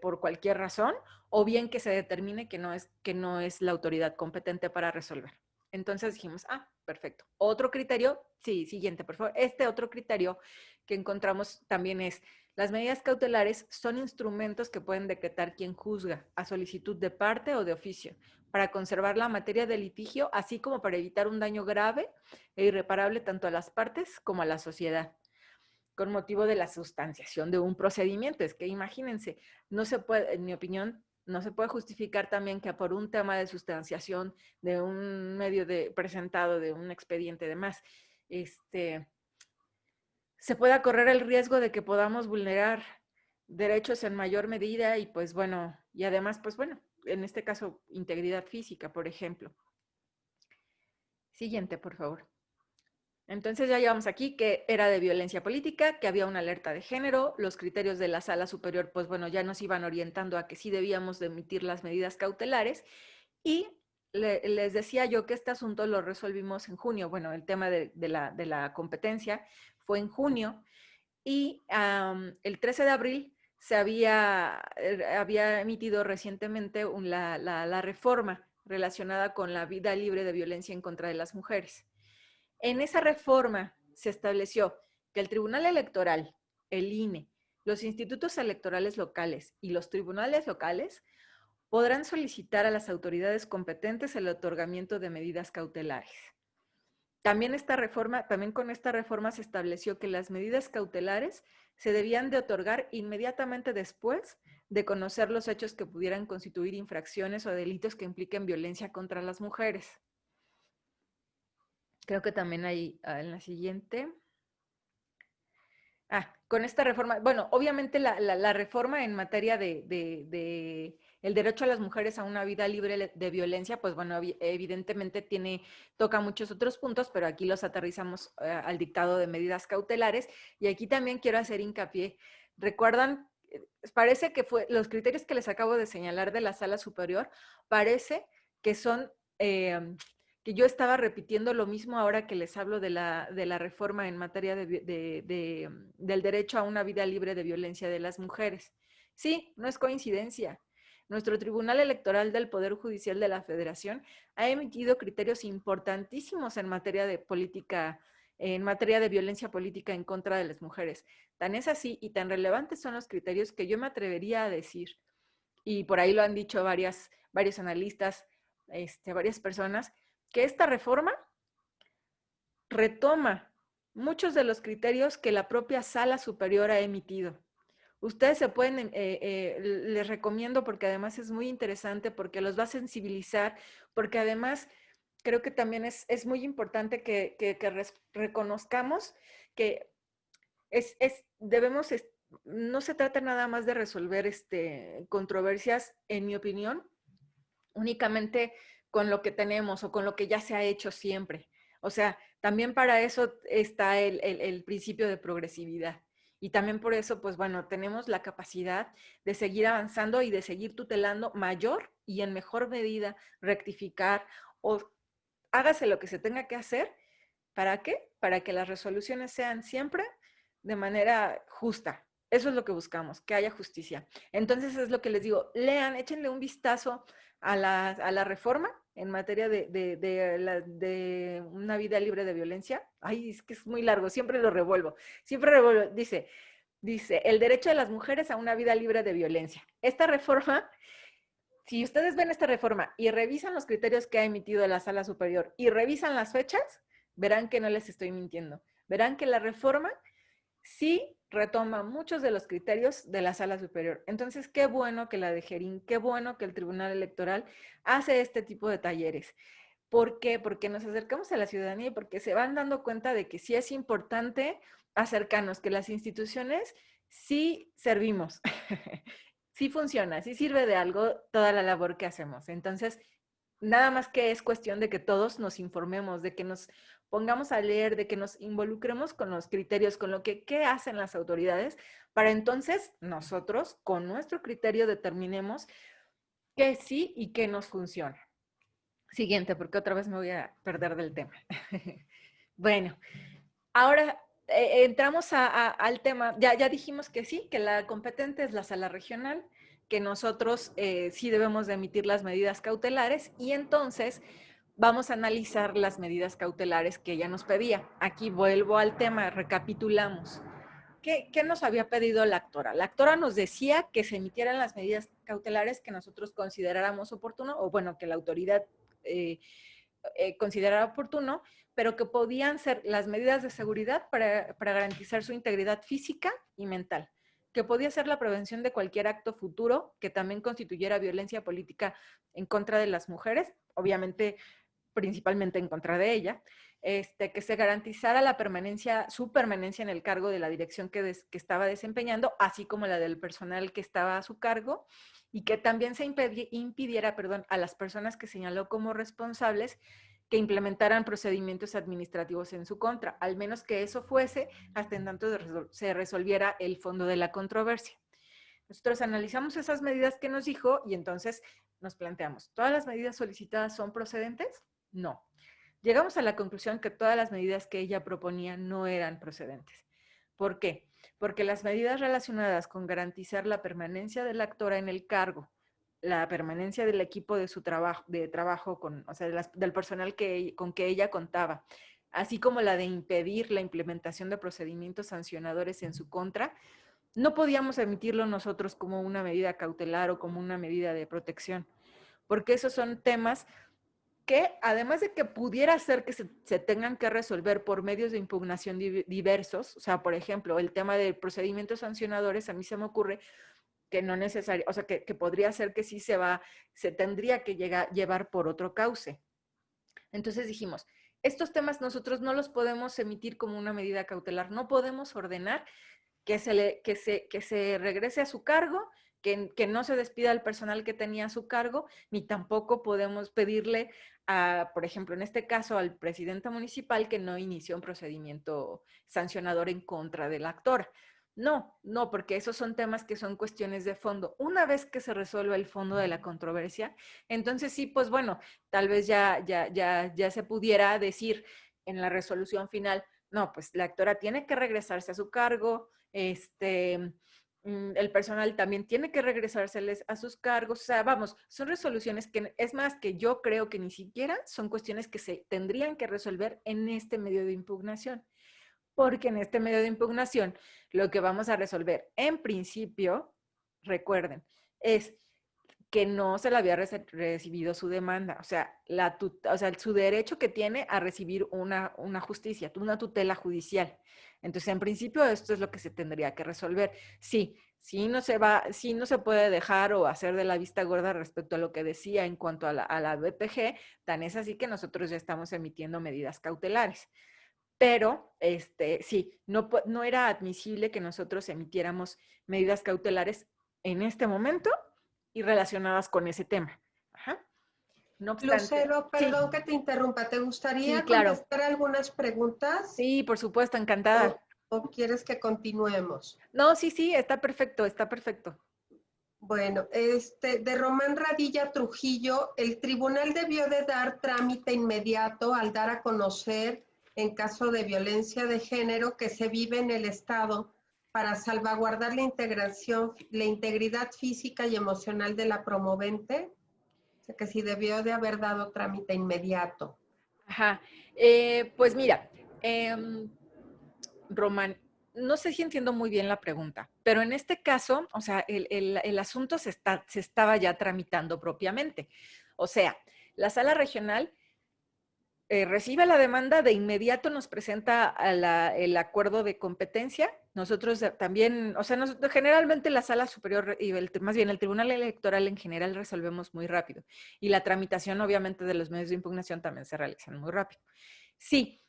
por cualquier razón, o bien que se determine que no es la autoridad competente para resolver. Entonces dijimos, perfecto. Otro criterio, sí, siguiente, por favor. Este otro criterio que encontramos también es, las medidas cautelares son instrumentos que pueden decretar quien juzga a solicitud de parte o de oficio para conservar la materia del litigio, así como para evitar un daño grave e irreparable tanto a las partes como a la sociedad, con motivo de la sustanciación de un procedimiento. Es que imagínense, no se puede, en mi opinión, no se puede justificar también que por un tema de sustanciación de un medio presentado, de un expediente y demás, se pueda correr el riesgo de que podamos vulnerar derechos en mayor medida y pues bueno, y además pues bueno, en este caso integridad física, por ejemplo. Siguiente, por favor. Entonces ya llevamos aquí que era de violencia política, que había una alerta de género, los criterios de la sala superior, pues bueno, ya nos iban orientando a que sí debíamos de emitir las medidas cautelares y les decía yo que este asunto lo resolvimos en junio. Bueno, el tema de la competencia fue en junio y el 13 de abril se había emitido recientemente la reforma relacionada con la vida libre de violencia en contra de las mujeres. En esa reforma se estableció que el Tribunal Electoral, el INE, los institutos electorales locales y los tribunales locales podrán solicitar a las autoridades competentes el otorgamiento de medidas cautelares. También con esta reforma se estableció que las medidas cautelares se debían de otorgar inmediatamente después de conocer los hechos que pudieran constituir infracciones o delitos que impliquen violencia contra las mujeres. Creo que también hay en la siguiente. Con esta reforma, bueno, obviamente la reforma en materia de el derecho a las mujeres a una vida libre de violencia, pues bueno, evidentemente toca muchos otros puntos, pero aquí los aterrizamos al dictado de medidas cautelares. Y aquí también quiero hacer hincapié. ¿Recuerdan? Parece que los criterios que les acabo de señalar de la sala superior, parece que son... que yo estaba repitiendo lo mismo ahora que les hablo de la reforma en materia del derecho a una vida libre de violencia de las mujeres. Sí, no es coincidencia. Nuestro Tribunal Electoral del Poder Judicial de la Federación ha emitido criterios importantísimos en materia de política, en materia de violencia política en contra de las mujeres. Tan es así y tan relevantes son los criterios que yo me atrevería a decir, y por ahí lo han dicho varios analistas, varias personas, que esta reforma retoma muchos de los criterios que la propia Sala Superior ha emitido. Ustedes se pueden, les recomiendo porque además es muy interesante, porque los va a sensibilizar, porque además creo que también es muy importante que reconozcamos que no se trata nada más de resolver controversias, en mi opinión, únicamente con lo que tenemos o con lo que ya se ha hecho siempre. O sea, también para eso está el principio de progresividad. Y también por eso, pues bueno, tenemos la capacidad de seguir avanzando y de seguir tutelando mayor y en mejor medida, rectificar o hágase lo que se tenga que hacer. ¿Para qué? Para que las resoluciones sean siempre de manera justa. Eso es lo que buscamos, que haya justicia. Entonces es lo que les digo, lean, échenle un vistazo a la reforma en materia de una vida libre de violencia. Ay, es que es muy largo, siempre lo revuelvo. Dice, el derecho de las mujeres a una vida libre de violencia. Esta reforma, si ustedes ven esta reforma y revisan los criterios que ha emitido la Sala Superior y revisan las fechas, verán que no les estoy mintiendo. Verán que la reforma sí retoma muchos de los criterios de la Sala Superior. Entonces, qué bueno que la de Gerín, qué bueno que el Tribunal Electoral hace este tipo de talleres. ¿Por qué? Porque nos acercamos a la ciudadanía y porque se van dando cuenta de que sí es importante acercarnos, que las instituciones sí servimos, sí funciona, sí sirve de algo toda la labor que hacemos. Entonces, nada más que es cuestión de que todos nos informemos, de que nos pongamos a leer, de que nos involucremos con los criterios, con lo que qué hacen las autoridades, para entonces nosotros, con nuestro criterio, determinemos qué sí y qué nos funciona. Siguiente, porque otra vez me voy a perder del tema. Bueno, ahora entramos al tema. Ya dijimos que sí, que la competente es la sala regional, que nosotros sí debemos de emitir las medidas cautelares y entonces vamos a analizar las medidas cautelares que ella nos pedía. Aquí vuelvo al tema, recapitulamos. ¿Qué nos había pedido la actora? La actora nos decía que se emitieran las medidas cautelares que nosotros consideráramos oportuno, o bueno, que la autoridad eh, considerara oportuno, pero que podían ser las medidas de seguridad para garantizar su integridad física y mental, que podía ser la prevención de cualquier acto futuro que también constituyera violencia política en contra de las mujeres, obviamente principalmente en contra de ella, que se garantizara la permanencia, su permanencia en el cargo de la dirección que estaba desempeñando, así como la del personal que estaba a su cargo, y que también se impidiera, a las personas que señaló como responsables que implementaran procedimientos administrativos en su contra, al menos que eso fuese hasta en tanto se resolviera el fondo de la controversia. Nosotros analizamos esas medidas que nos dijo y entonces nos planteamos, ¿todas las medidas solicitadas son procedentes? No. Llegamos a la conclusión que todas las medidas que ella proponía no eran procedentes. ¿Por qué? Porque las medidas relacionadas con garantizar la permanencia de la actora en el cargo, la permanencia del equipo de su trabajo o sea, del personal con que ella contaba, así como la de impedir la implementación de procedimientos sancionadores en su contra, no podíamos emitirlo nosotros como una medida cautelar o como una medida de protección, porque esos son temas que, además de que pudiera ser que se tengan que resolver por medios de impugnación diversos, o sea, por ejemplo, el tema de procedimientos sancionadores, a mí se me ocurre que no necesario, o sea, que podría ser que sí se tendría que llevar por otro cauce. Entonces dijimos, estos temas nosotros no los podemos emitir como una medida cautelar, no podemos ordenar que se regrese a su cargo, que no se despida al personal que tenía a su cargo, ni tampoco podemos pedirle, por ejemplo, en este caso, al presidente municipal que no inició un procedimiento sancionador en contra de la actora. No, porque esos son temas que son cuestiones de fondo. Una vez que se resuelva el fondo de la controversia, entonces sí, pues bueno, tal vez ya se pudiera decir en la resolución final, no, pues la actora tiene que regresarse a su cargo, el personal también tiene que regresárseles a sus cargos, o sea, vamos, son resoluciones que, es más, que yo creo que ni siquiera son cuestiones que se tendrían que resolver en este medio de impugnación, porque en este medio de impugnación lo que vamos a resolver en principio, recuerden, es que no se le había recibido su demanda, o sea, su derecho que tiene a recibir una justicia, una tutela judicial. Entonces, en principio, esto es lo que se tendría que resolver. Sí no se puede dejar o hacer de la vista gorda respecto a lo que decía en cuanto a la BPG, tan es así que nosotros ya estamos emitiendo medidas cautelares. Pero, sí, no era admisible que nosotros emitiéramos medidas cautelares en este momento y relacionadas con ese tema. Ajá. No obstante, Lucero, sí, perdón que te interrumpa, ¿te sí, gustaría claro. contestar algunas preguntas Sí, por supuesto, encantada. o quieres que continuemos? No, sí, está perfecto, está perfecto. Bueno, de Román Radilla Trujillo, el tribunal debió de dar trámite inmediato al dar a conocer en caso de violencia de género que se vive en el Estado para salvaguardar la integridad física y emocional de la promovente. O sea, que sí debió de haber dado trámite inmediato. Ajá. Pues mira, Román, no sé si entiendo muy bien la pregunta, pero en este caso, o sea, el asunto se estaba ya tramitando propiamente. O sea, la sala regional recibe la demanda, de inmediato nos presenta el acuerdo de competencia. Nosotros también, o sea, generalmente la sala superior y más bien el tribunal electoral en general resolvemos muy rápido. Y la tramitación, obviamente, de los medios de impugnación también se realizan muy rápido. Sí,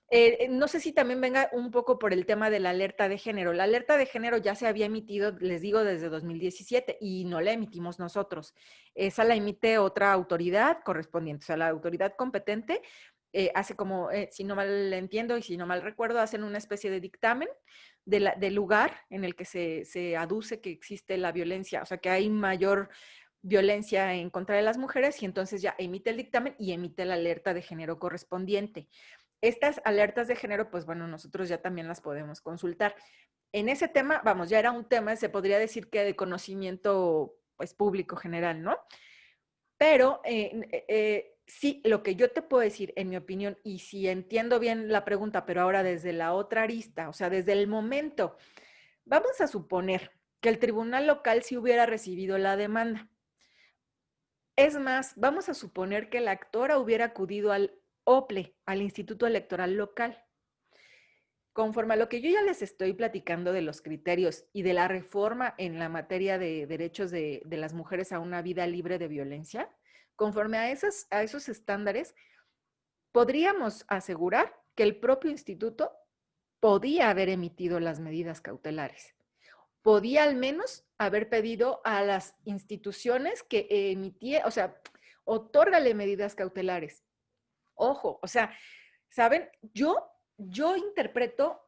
No sé si también venga un poco por el tema de la alerta de género. La alerta de género ya se había emitido, les digo, desde 2017 y no la emitimos nosotros. Esa la emite otra autoridad correspondiente, o sea, la autoridad competente hace como, si no mal entiendo y si no mal recuerdo, hacen una especie de dictamen del lugar en el que se aduce que existe la violencia, o sea, que hay mayor violencia en contra de las mujeres y entonces ya emite el dictamen y emite la alerta de género correspondiente. Estas alertas de género, pues bueno, nosotros ya también las podemos consultar. En ese tema, vamos, ya era un tema, se podría decir que de conocimiento pues público general, ¿no? Pero sí, lo que yo te puedo decir, en mi opinión, y si entiendo bien la pregunta, pero ahora desde la otra arista, o sea, desde el momento, vamos a suponer que el tribunal local sí hubiera recibido la demanda. Es más, vamos a suponer que la actora hubiera acudido al OPLE, al Instituto Electoral Local. Conforme a lo que yo ya les estoy platicando de los criterios y de la reforma en la materia de derechos de las mujeres a una vida libre de violencia, conforme a esos estándares, podríamos asegurar que el propio instituto podía haber emitido las medidas cautelares. Podía al menos haber pedido a las instituciones que emitieran, o sea, otórgale medidas cautelares. Ojo, o sea, ¿saben? Yo interpreto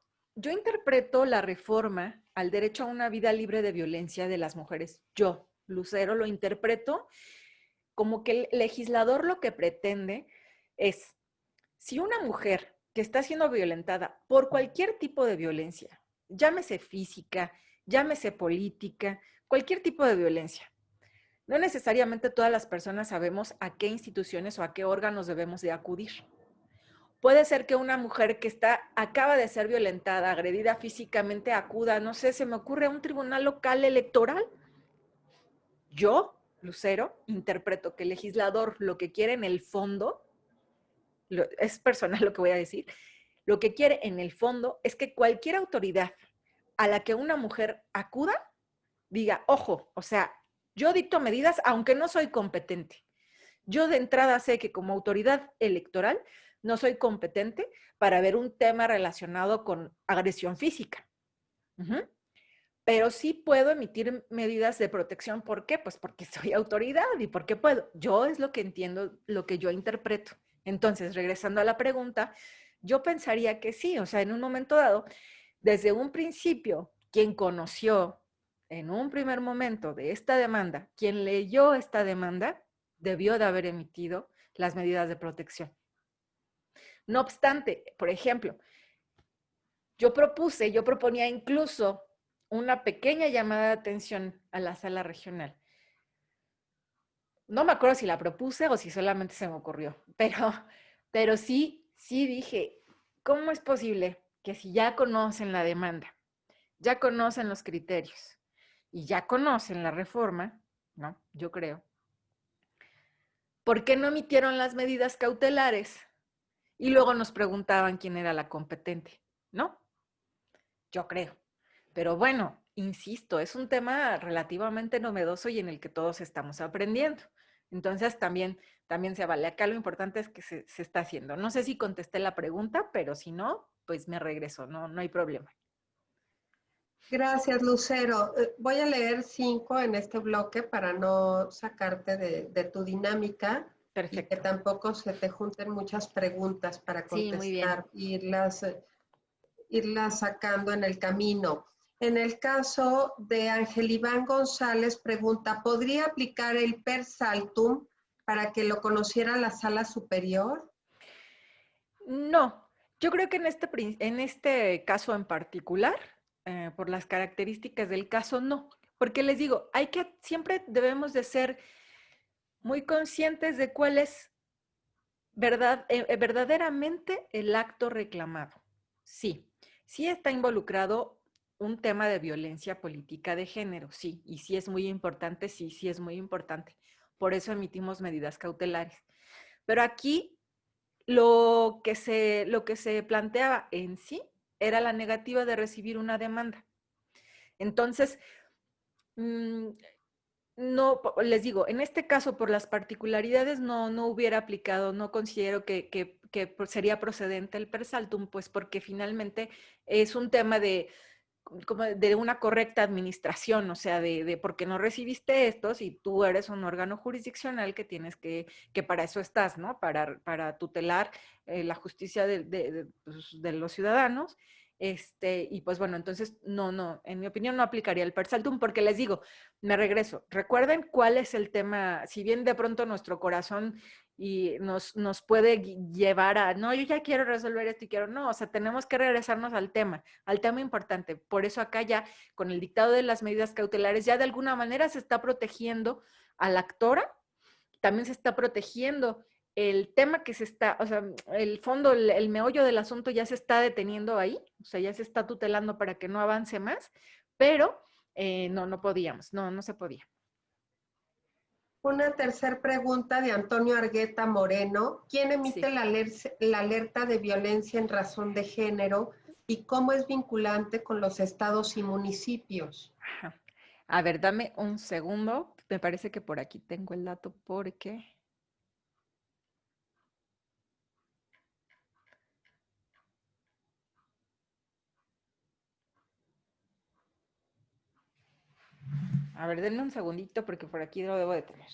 la reforma al derecho a una vida libre de violencia de las mujeres. Yo, Lucero, lo interpreto como que el legislador lo que pretende es, si una mujer que está siendo violentada por cualquier tipo de violencia, llámese física, llámese política, cualquier tipo de violencia, no necesariamente todas las personas sabemos a qué instituciones o a qué órganos debemos de acudir. Puede ser que una mujer que acaba de ser violentada, agredida físicamente, acuda, no sé, se me ocurre a un tribunal local electoral. Yo, Lucero, interpreto que el legislador lo que quiere en el fondo, es personal lo que voy a decir, lo que quiere en el fondo es que cualquier autoridad a la que una mujer acuda, diga, ojo, o sea, yo dicto medidas aunque no soy competente. Yo de entrada sé que como autoridad electoral no soy competente para ver un tema relacionado con agresión física. Pero sí puedo emitir medidas de protección. ¿Por qué? Pues porque soy autoridad y porque puedo. Yo es lo que entiendo, lo que yo interpreto. Entonces, regresando a la pregunta, yo pensaría que sí, o sea, en un momento dado, desde un principio, quien conoció en un primer momento de esta demanda, quien leyó esta demanda, debió de haber emitido las medidas de protección. No obstante, por ejemplo, yo proponía incluso una pequeña llamada de atención a la sala regional. No me acuerdo si la propuse o si solamente se me ocurrió, pero sí dije, ¿cómo es posible que si ya conocen la demanda, ya conocen los criterios y ya conocen la reforma, ¿no? Yo creo, ¿por qué no emitieron las medidas cautelares? Y luego nos preguntaban quién era la competente, ¿no? Yo creo. Pero bueno, insisto, es un tema relativamente novedoso y en el que todos estamos aprendiendo. Entonces también se vale. Acá lo importante es que se está haciendo. No sé si contesté la pregunta, pero si no, pues me regreso, no hay problema. Gracias, Lucero. Voy a leer 5 en este bloque para no sacarte de tu dinámica y que Perfecto. tampoco se te junten muchas preguntas para Sí, muy bien. contestar, irlas sacando en el camino. En el caso de Ángel Iván González, pregunta, ¿podría aplicar el per saltum para que lo conociera la sala superior? No, yo creo que en este caso en particular, por las características del caso, no. Porque les digo, siempre debemos de ser muy conscientes de cuál es verdaderamente el acto reclamado. Sí, sí está involucrado un tema de violencia política de género, sí, y sí es muy importante, sí es muy importante. Por eso emitimos medidas cautelares. Pero aquí lo que se planteaba en sí era la negativa de recibir una demanda. Entonces, no, les digo, en este caso, por las particularidades, no hubiera aplicado, no considero que sería procedente el per saltum, pues porque finalmente es un tema como de una correcta administración, o sea, de porque no recibiste estos y tú eres un órgano jurisdiccional que tienes que para eso estás, ¿no? Para tutelar la justicia pues, de los ciudadanos. Y pues bueno, entonces no, en mi opinión no aplicaría el per saltum porque les digo, me regreso. Recuerden cuál es el tema, si bien de pronto nuestro corazón y nos puede llevar a, no, yo ya quiero resolver esto y quiero, no, o sea, tenemos que regresarnos al tema importante. Por eso acá ya, con el dictado de las medidas cautelares, ya de alguna manera se está protegiendo a la actora, también se está protegiendo el tema que se está, o sea, el fondo, el meollo del asunto ya se está deteniendo ahí, o sea, ya se está tutelando para que no avance más, pero no podíamos, no se podía. Una tercera pregunta de Antonio Argueta Moreno. ¿Quién emite la alerta de violencia en razón de género y cómo es vinculante con los estados y municipios? Ajá. A ver, dame un segundo. Me parece que por aquí tengo el dato porque... A ver, denme un segundito porque por aquí lo debo de tener.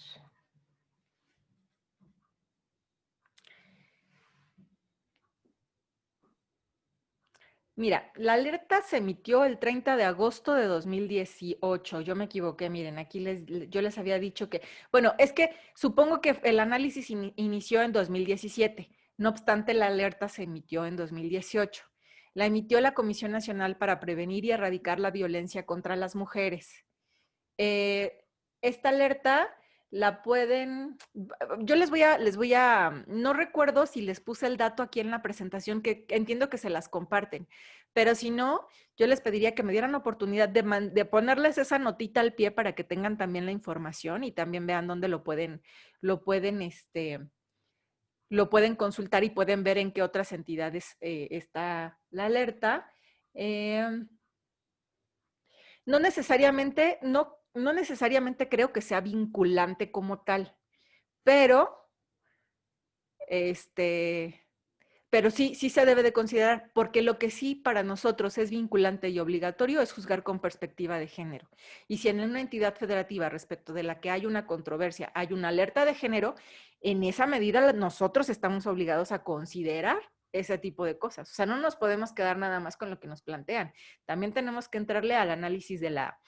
Mira, la alerta se emitió el 30 de agosto de 2018. Yo me equivoqué, miren, aquí yo les había dicho que, bueno, es que supongo que el análisis inició en 2017. No obstante, la alerta se emitió en 2018. La emitió la Comisión Nacional para Prevenir y Erradicar la Violencia contra las Mujeres. Esta alerta la pueden, yo les voy a, no recuerdo si les puse el dato aquí en la presentación, que entiendo que se las comparten, pero si no, yo les pediría que me dieran oportunidad de ponerles esa notita al pie para que tengan también la información y también vean dónde lo pueden consultar y pueden ver en qué otras entidades está la alerta. No necesariamente, no necesariamente creo que sea vinculante como tal, pero, pero sí se debe de considerar, porque lo que sí para nosotros es vinculante y obligatorio es juzgar con perspectiva de género. Y si en una entidad federativa respecto de la que hay una controversia, hay una alerta de género, en esa medida nosotros estamos obligados a considerar ese tipo de cosas. O sea, no nos podemos quedar nada más con lo que nos plantean. También tenemos que entrarle al análisis de la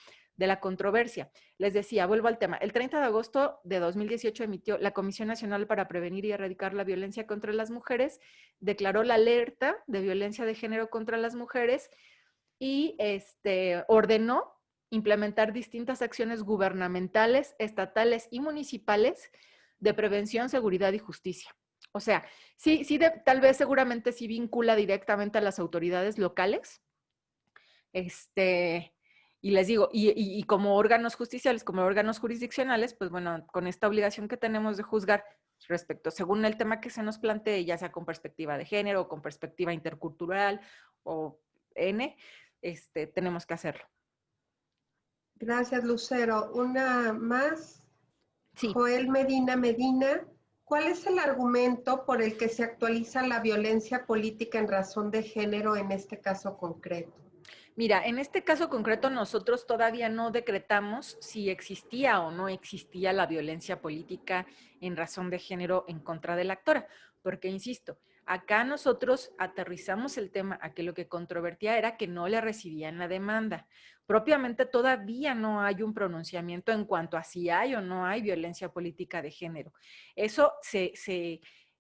controversia. Les decía, vuelvo al tema. El 30 de agosto de 2018 emitió la Comisión Nacional para Prevenir y Erradicar la Violencia contra las Mujeres, declaró la alerta de violencia de género contra las mujeres y ordenó implementar distintas acciones gubernamentales, estatales y municipales de prevención, seguridad y justicia. O sea, sí, tal vez seguramente sí vincula directamente a las autoridades locales. Y les digo, y como órganos justiciales, como órganos jurisdiccionales, pues bueno, con esta obligación que tenemos de juzgar respecto, según el tema que se nos plantee, ya sea con perspectiva de género o con perspectiva intercultural o tenemos que hacerlo. Gracias, Lucero. Una más. Sí. Joel Medina, ¿cuál es el argumento por el que se actualiza la violencia política en razón de género en este caso concreto? Mira, en este caso concreto nosotros todavía no decretamos si existía o no existía la violencia política en razón de género en contra de la actora, porque insisto, acá nosotros aterrizamos el tema a que lo que controvertía era que no le recibían la demanda. Propiamente todavía no hay un pronunciamiento en cuanto a si hay o no hay violencia política de género. Eso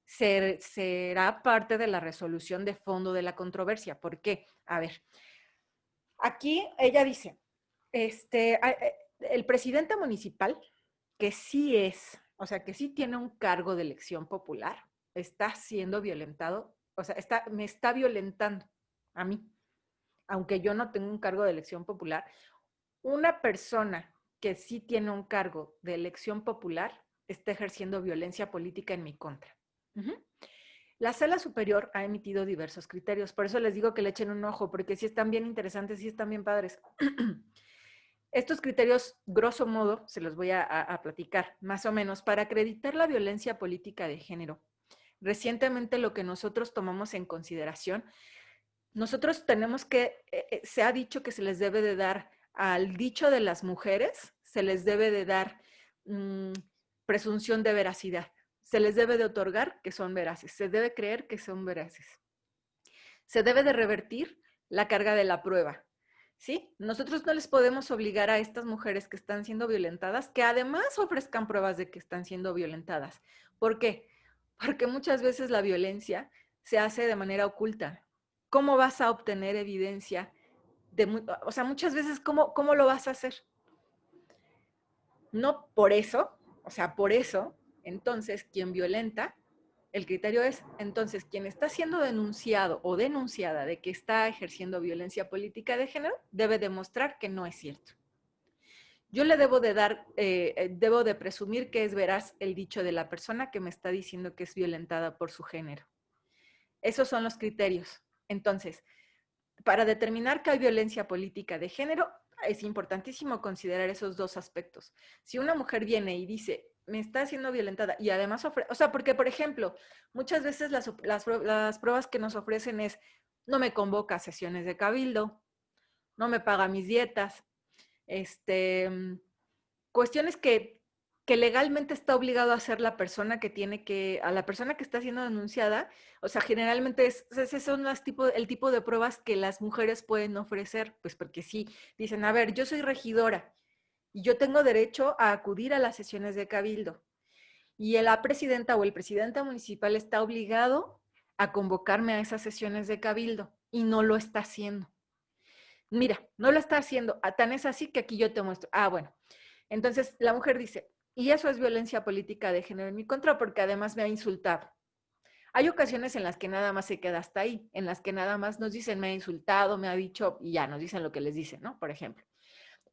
será parte de la resolución de fondo de la controversia. ¿Por qué? A ver. Aquí ella dice, el presidente municipal, que sí es, o sea, que sí tiene un cargo de elección popular, está siendo violentado, o sea, me está violentando a mí, aunque yo no tengo un cargo de elección popular. Una persona que sí tiene un cargo de elección popular está ejerciendo violencia política en mi contra. La Sala Superior ha emitido diversos criterios, por eso les digo que le echen un ojo, porque sí están bien interesantes, sí están bien padres. Estos criterios, grosso modo, se los voy a platicar, más o menos, para acreditar la violencia política de género. Recientemente lo que nosotros tomamos en consideración, nosotros tenemos que, se ha dicho que se les debe de dar al dicho de las mujeres, se les debe de dar presunción de veracidad, se les debe de otorgar que son veraces, se debe creer que son veraces. Se debe de revertir la carga de la prueba, ¿sí? Nosotros no les podemos obligar a estas mujeres que están siendo violentadas que además ofrezcan pruebas de que están siendo violentadas. ¿Por qué? Porque muchas veces la violencia se hace de manera oculta. ¿Cómo vas a obtener evidencia? O sea, muchas veces, ¿cómo lo vas a hacer? No por eso, o sea, por eso, entonces, quien violenta, el criterio es, entonces, quien está siendo denunciado o denunciada de que está ejerciendo violencia política de género, debe demostrar que no es cierto. Yo le debo de dar, debo de presumir que es veraz el dicho de la persona que me está diciendo que es violentada por su género. Esos son los criterios. Entonces, para determinar que hay violencia política de género, es importantísimo considerar esos dos aspectos. Si una mujer viene y dice, me está siendo violentada y además ofrece, o sea, porque por ejemplo, muchas veces las pruebas que nos ofrecen es, no me convoca a sesiones de cabildo, no me paga mis dietas, cuestiones que legalmente está obligado a hacer la persona que tiene que, a la persona que está siendo denunciada, o sea, generalmente ese son el tipo de pruebas que las mujeres pueden ofrecer, pues porque sí, dicen, a ver, yo soy regidora y yo tengo derecho a acudir a las sesiones de cabildo y la presidenta o el presidente municipal está obligado a convocarme a esas sesiones de cabildo y no lo está haciendo. Mira, no lo está haciendo, tan es así que aquí yo te muestro. Ah, bueno, entonces la mujer dice, y eso es violencia política de género en mi contra porque además me ha insultado. Hay ocasiones en las que nada más se queda hasta ahí, en las que nada más nos dicen me ha insultado, me ha dicho y ya nos dicen lo que les dicen, ¿no? Por ejemplo.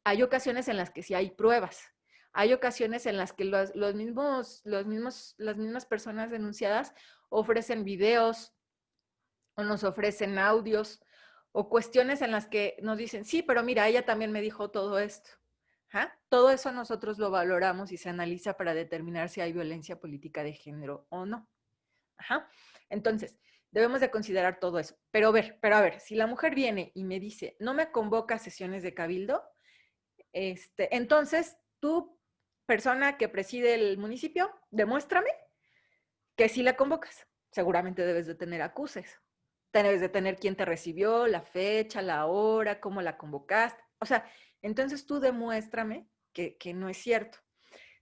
Hay ocasiones en las que sí hay pruebas. Hay ocasiones en las que las mismas personas denunciadas ofrecen videos o nos ofrecen audios o cuestiones en las que nos dicen, sí, pero mira, ella también me dijo todo esto. ¿Ah? Todo eso nosotros lo valoramos y se analiza para determinar si hay violencia política de género o no. Ajá. Entonces, debemos de considerar todo eso. Pero a ver, si la mujer viene y me dice, no me convoca a sesiones de cabildo, entonces tú, persona que preside el municipio, demuéstrame que sí la convocas. Seguramente debes de tener acuses. Debes de tener quién te recibió, la fecha, la hora, cómo la convocaste. O sea, entonces tú demuéstrame que no es cierto.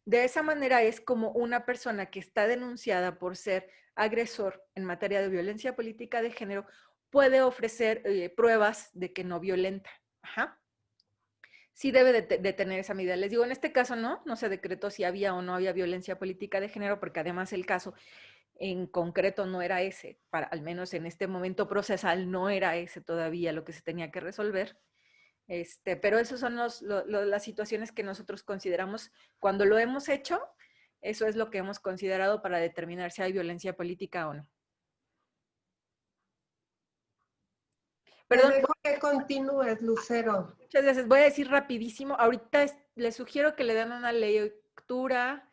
De esa manera es como una persona que está denunciada por ser agresor en materia de violencia política de género puede ofrecer pruebas de que no violenta. Ajá. Sí debe de tener esa medida. Les digo, en este caso no se decretó si había o no había violencia política de género, porque además el caso en concreto no era ese, al menos en este momento procesal no era ese todavía lo que se tenía que resolver. Pero esas son las situaciones que nosotros consideramos cuando lo hemos hecho, eso es lo que hemos considerado para determinar si hay violencia política o no. Perdón. Te dejo que continúes, Lucero. Muchas gracias. Voy a decir rapidísimo. Ahorita les sugiero que le den una lectura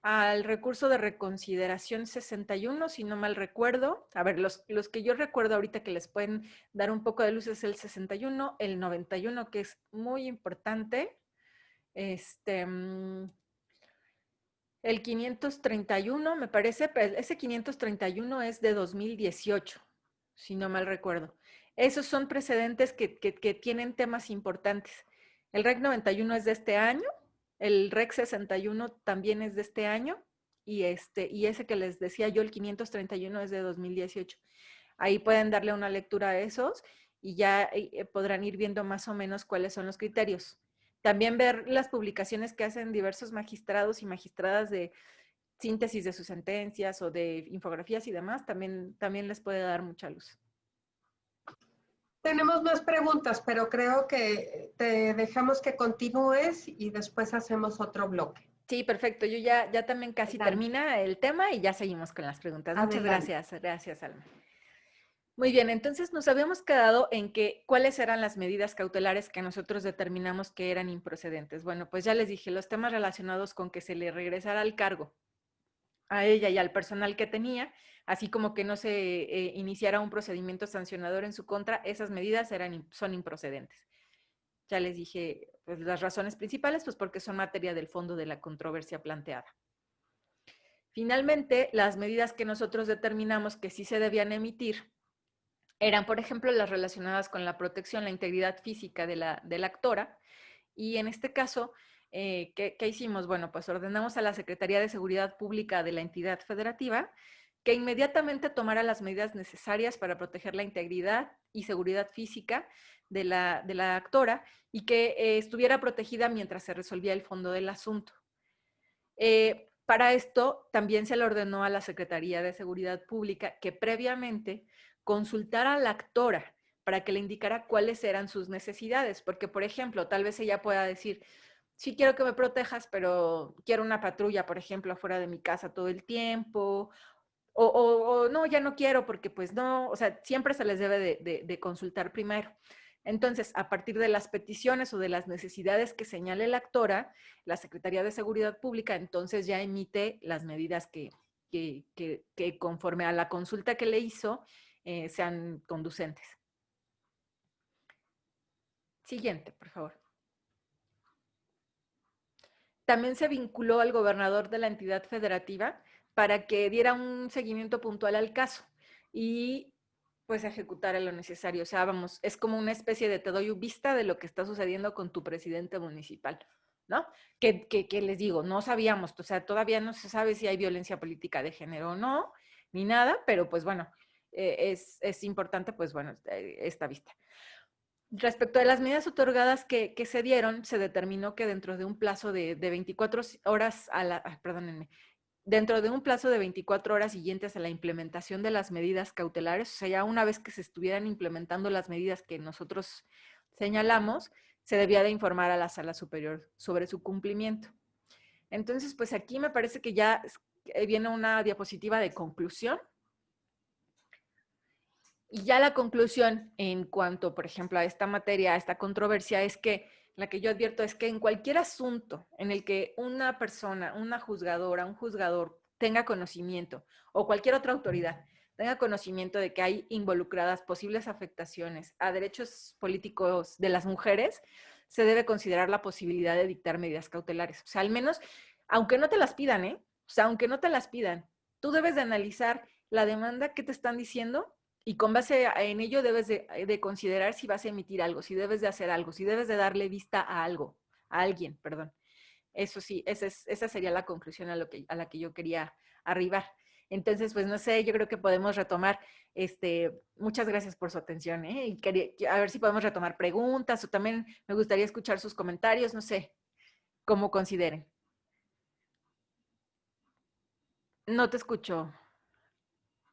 al recurso de reconsideración 61, si no mal recuerdo. A ver, los que yo recuerdo ahorita que les pueden dar un poco de luz es el 61, el 91, que es muy importante. El 531, me parece, pero ese 531 es de 2018, si no mal recuerdo. Esos son precedentes que tienen temas importantes. El REC 91 es de este año, el REC 61 también es de este año, y ese que les decía yo, el 531, es de 2018. Ahí pueden darle una lectura a esos y ya podrán ir viendo más o menos cuáles son los criterios. También ver las publicaciones que hacen diversos magistrados y magistradas de síntesis de sus sentencias o de infografías y demás, también les puede dar mucha luz. Tenemos más preguntas, pero creo que te dejamos que continúes y después hacemos otro bloque. Sí, perfecto. Yo ya también casi termina el tema y ya seguimos con las preguntas. Muchas gracias. Gracias, Alma. Muy bien, entonces nos habíamos quedado en que cuáles eran las medidas cautelares que nosotros determinamos que eran improcedentes. Bueno, pues ya les dije, los temas relacionados con que se le regresara al cargo a ella y al personal que tenía, así como que no se iniciara un procedimiento sancionador en su contra, esas medidas son improcedentes. Ya les dije pues, las razones principales, pues porque son materia del fondo de la controversia planteada. Finalmente, las medidas que nosotros determinamos que sí se debían emitir eran, por ejemplo, las relacionadas con la protección, la integridad física de la actora. Y en este caso, ¿qué hicimos? Bueno, pues ordenamos a la Secretaría de Seguridad Pública de la entidad federativa que inmediatamente tomara las medidas necesarias para proteger la integridad y seguridad física de la actora y que estuviera protegida mientras se resolvía el fondo del asunto. Para esto, también se le ordenó a la Secretaría de Seguridad Pública que previamente consultara a la actora para que le indicara cuáles eran sus necesidades, porque, por ejemplo, tal vez ella pueda decir, sí quiero que me protejas, pero quiero una patrulla, por ejemplo, afuera de mi casa todo el tiempo, o no, ya no quiero porque pues no, o sea, siempre se les debe de consultar primero. Entonces, a partir de las peticiones o de las necesidades que señale la actora, la Secretaría de Seguridad Pública entonces ya emite las medidas que conforme a la consulta que le hizo sean conducentes. Siguiente, por favor. También se vinculó al gobernador de la entidad federativa para que diera un seguimiento puntual al caso y pues ejecutara lo necesario. O sea, vamos, es como una especie de te doy vista de lo que está sucediendo con tu presidente municipal, ¿no? Que les digo, no sabíamos, o sea, todavía no se sabe si hay violencia política de género o no, ni nada, pero pues bueno, es importante, pues bueno, esta vista. Respecto a las medidas otorgadas que se dieron, se determinó que dentro de un plazo de 24 horas perdónenme, dentro de un plazo de 24 horas siguientes a la implementación de las medidas cautelares, o sea, ya una vez que se estuvieran implementando las medidas que nosotros señalamos, se debía de informar a la Sala Superior sobre su cumplimiento. Entonces, pues aquí me parece que ya viene una diapositiva de conclusión. Y ya la conclusión en cuanto, por ejemplo, a esta materia, a esta controversia, es que la que yo advierto es que en cualquier asunto en el que una persona, una juzgadora, un juzgador tenga conocimiento o cualquier otra autoridad tenga conocimiento de que hay involucradas posibles afectaciones a derechos políticos de las mujeres, se debe considerar la posibilidad de dictar medidas cautelares. O sea, al menos, aunque no te las pidan, O sea, aunque no te las pidan, tú debes de analizar la demanda que te están diciendo y con base en ello debes de considerar si vas a emitir algo, si debes de hacer algo, si debes de darle vista a algo, a alguien, perdón. Eso sí, esa sería la conclusión a la que yo quería arribar. Entonces, pues no sé, yo creo que podemos retomar, muchas gracias por su atención, y a ver si podemos retomar preguntas o también me gustaría escuchar sus comentarios, no sé, cómo consideren. No te escucho.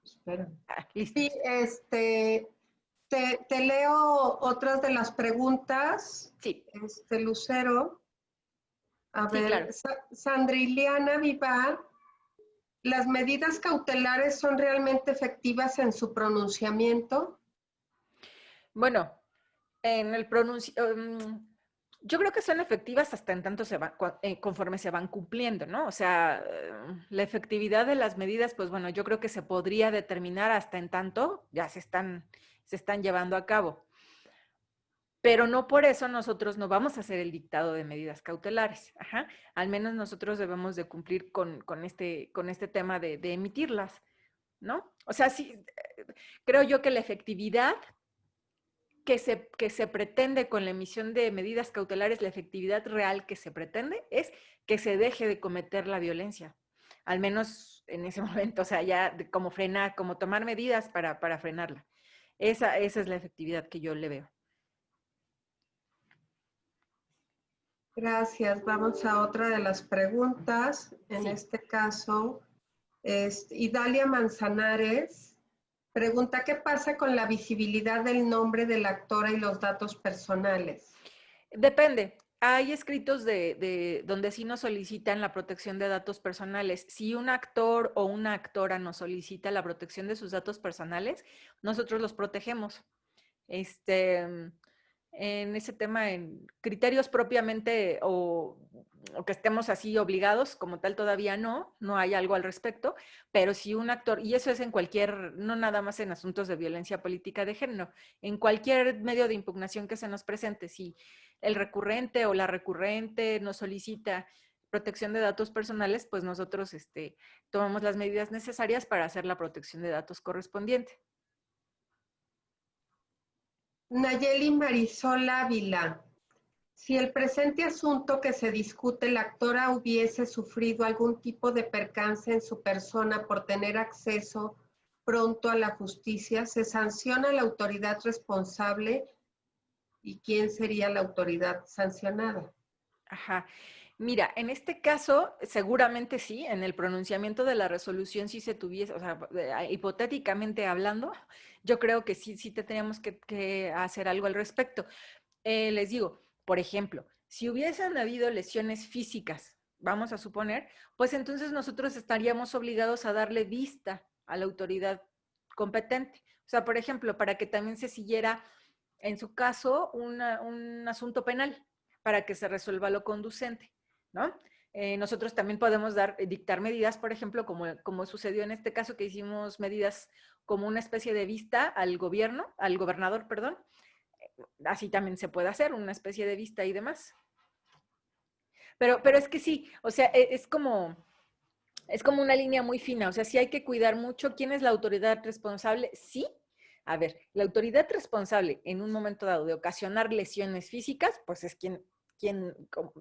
Espera. Listo. Sí, te leo otras de las preguntas. Sí. Lucero. A Sí, ver, claro. Sandriliana Vivar, ¿las medidas cautelares son realmente efectivas en su pronunciamiento? Bueno, en el yo creo que son efectivas hasta en tanto conforme se van cumpliendo, ¿no? O sea, la efectividad de las medidas, pues bueno, yo creo que se podría determinar hasta en tanto ya se están llevando a cabo. Pero no por eso nosotros no vamos a hacer el dictado de medidas cautelares. Ajá. Al menos nosotros debemos de cumplir con este tema de emitirlas, ¿no? O sea, sí, creo yo que la efectividad que se pretende con la emisión de medidas cautelares, la efectividad real que se pretende es que se deje de cometer la violencia, al menos en ese momento, o sea, ya como frenar, como tomar medidas para frenarla. Esa es la efectividad que yo le veo. Gracias. Vamos a otra de las preguntas. En Sí. este caso, Idalia Manzanares pregunta, ¿qué pasa con la visibilidad del nombre de la actora y los datos personales? Depende. hay escritos donde sí nos solicitan la protección de datos personales. Si un actor o una actora nos solicita la protección de sus datos personales, nosotros los protegemos. En ese tema, en criterios propiamente o que estemos así obligados, como tal todavía no hay algo al respecto, pero si un actor, y eso es en cualquier, no nada más en asuntos de violencia política de género, en cualquier medio de impugnación que se nos presente, si el recurrente o la recurrente nos solicita protección de datos personales, pues nosotros tomamos las medidas necesarias para hacer la protección de datos correspondiente. Nayeli Marisol Ávila. Si el presente asunto que se discute la actora hubiese sufrido algún tipo de percance en su persona por tener acceso pronto a la justicia, ¿se sanciona a la autoridad responsable? ¿Y quién sería la autoridad sancionada? Ajá. Mira, en este caso, seguramente sí, en el pronunciamiento de la resolución sí se tuviese, o sea, hipotéticamente hablando, yo creo que sí tendríamos que hacer algo al respecto. Les digo, por ejemplo, si hubiesen habido lesiones físicas, vamos a suponer, pues entonces nosotros estaríamos obligados a darle vista a la autoridad competente. O sea, por ejemplo, para que también se siguiera, en su caso, un asunto penal, para que se resuelva lo conducente, ¿no? Nosotros también podemos dictar medidas, por ejemplo, como sucedió en este caso, que hicimos medidas como una especie de vista al gobernador, perdón. Así también se puede hacer, una especie de vista y demás. Pero es que sí, o sea, es como una línea muy fina, o sea, sí hay que cuidar mucho quién es la autoridad responsable, sí. A ver, la autoridad responsable en un momento dado de ocasionar lesiones físicas, pues es quien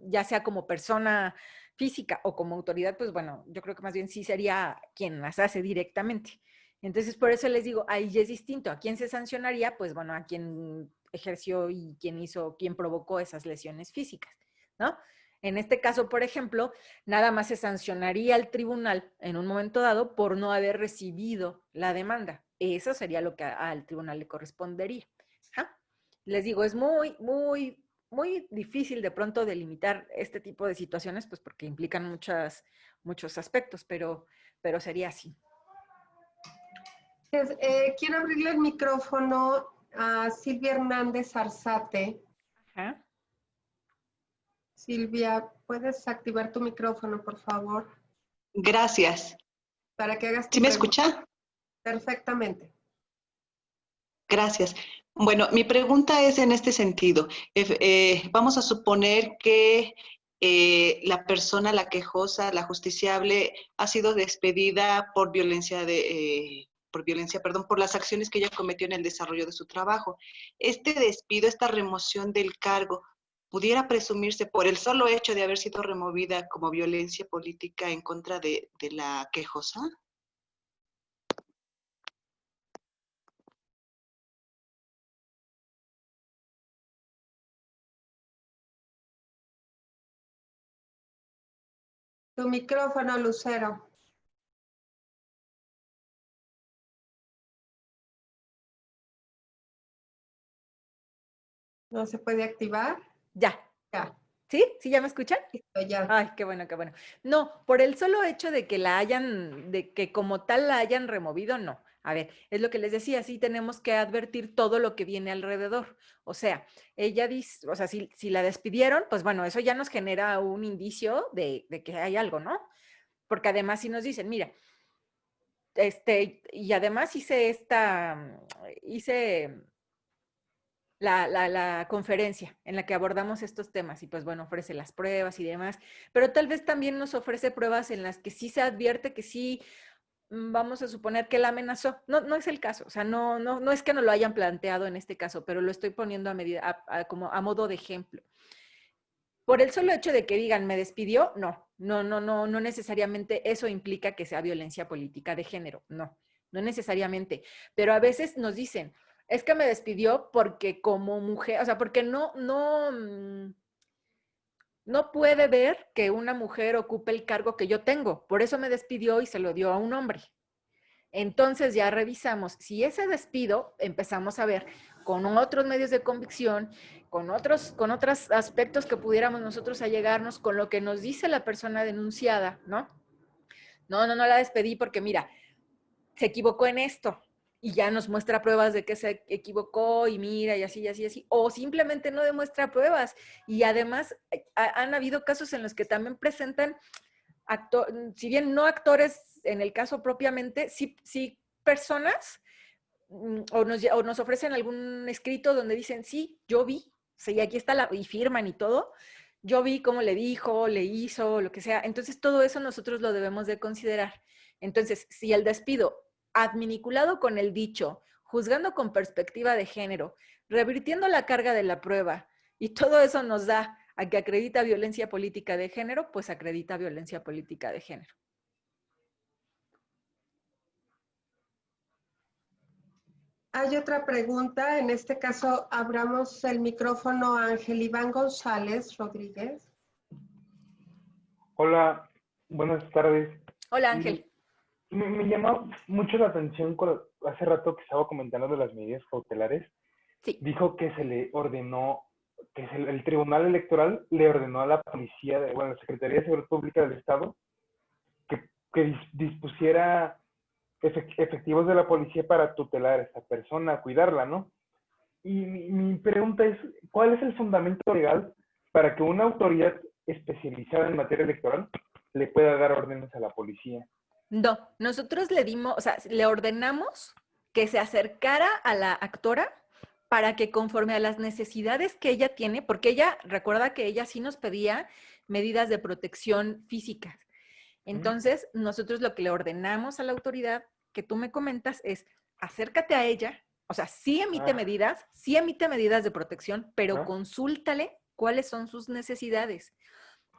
ya sea como persona física o como autoridad, pues bueno, yo creo que más bien sí sería quien las hace directamente. Entonces, por eso les digo, ahí ya es distinto. ¿A quién se sancionaría? Pues bueno, a quien ejerció y quien provocó esas lesiones físicas, ¿no? En este caso, por ejemplo, nada más se sancionaría al tribunal en un momento dado por no haber recibido la demanda. Eso sería lo que al tribunal le correspondería. ¿Ja? Les digo, es muy, muy, muy difícil de pronto delimitar este tipo de situaciones, pues porque implican muchos aspectos, pero sería así. Quiero abrirle el micrófono a Silvia Hernández Arzate. Ajá. Silvia, ¿puedes activar tu micrófono, por favor? Gracias. Para que hagas tu ¿Sí me pregunta. escucha? Perfectamente. Gracias. Bueno, mi pregunta es en este sentido. Vamos a suponer que la persona, la quejosa, la justiciable, ha sido despedida por por las acciones que ella cometió en el desarrollo de su trabajo. Este despido, esta remoción del cargo, ¿pudiera presumirse por el solo hecho de haber sido removida como violencia política en contra de la quejosa? Tu micrófono, Lucero. ¿No se puede activar? Ya. Ya. ¿Sí? ¿Sí ya me escuchan? Listo, ya. Ay, qué bueno, qué bueno. No, por el solo hecho de que como tal la hayan removido, no. A ver, es lo que les decía, sí tenemos que advertir todo lo que viene alrededor. O sea, ella dice, o sea, si la despidieron, pues bueno, eso ya nos genera un indicio de que hay algo, ¿no? Porque además si nos dicen, mira, y además hice la conferencia en la que abordamos estos temas y pues bueno, ofrece las pruebas y demás, pero tal vez también nos ofrece pruebas en las que sí se advierte que sí, vamos a suponer que la amenazó. No es el caso, o sea, no es que no lo hayan planteado en este caso, pero lo estoy poniendo como a modo de ejemplo. Por el solo hecho de que digan me despidió, no necesariamente eso implica que sea violencia política de género, no necesariamente, pero a veces nos dicen, es que me despidió porque como mujer, o sea, porque no puede ver que una mujer ocupe el cargo que yo tengo, por eso me despidió y se lo dio a un hombre. Entonces ya revisamos. Si ese despido empezamos a ver con otros medios de convicción, con otros aspectos que pudiéramos nosotros allegarnos, con lo que nos dice la persona denunciada, ¿no? No la despedí porque mira, se equivocó en esto y ya nos muestra pruebas de que se equivocó y mira y así y así y así, o simplemente no demuestra pruebas. Y además han habido casos en los que también presentan si bien no actores en el caso propiamente, sí personas o nos ofrecen algún escrito donde dicen, sí, yo vi, sí, aquí está y firman y todo, yo vi cómo le dijo, le hizo, lo que sea. Entonces todo eso nosotros lo debemos de considerar. Entonces, si el despido adminiculado con el dicho, juzgando con perspectiva de género, revirtiendo la carga de la prueba, y todo eso nos da a que acredita violencia política de género, pues acredita violencia política de género. Hay otra pregunta, en este caso abramos el micrófono a Ángel Iván González Rodríguez. Hola, buenas tardes. Hola, Ángel. Me llamó mucho la atención hace rato que estaba comentando de las medidas cautelares. Sí. Dijo que se le ordenó, que el Tribunal Electoral le ordenó a la policía, la Secretaría de Seguridad Pública del Estado, que dispusiera efectivos de la policía para tutelar a esta persona, cuidarla, ¿no? Y mi pregunta es, ¿cuál es el fundamento legal para que una autoridad especializada en materia electoral le pueda dar órdenes a la policía? No, nosotros le ordenamos que se acercara a la actora para que conforme a las necesidades que ella tiene, porque recuerda que ella sí nos pedía medidas de protección físicas. Entonces, nosotros lo que le ordenamos a la autoridad que tú me comentas es, acércate a ella, o sea, sí emite medidas de protección, pero consúltale cuáles son sus necesidades.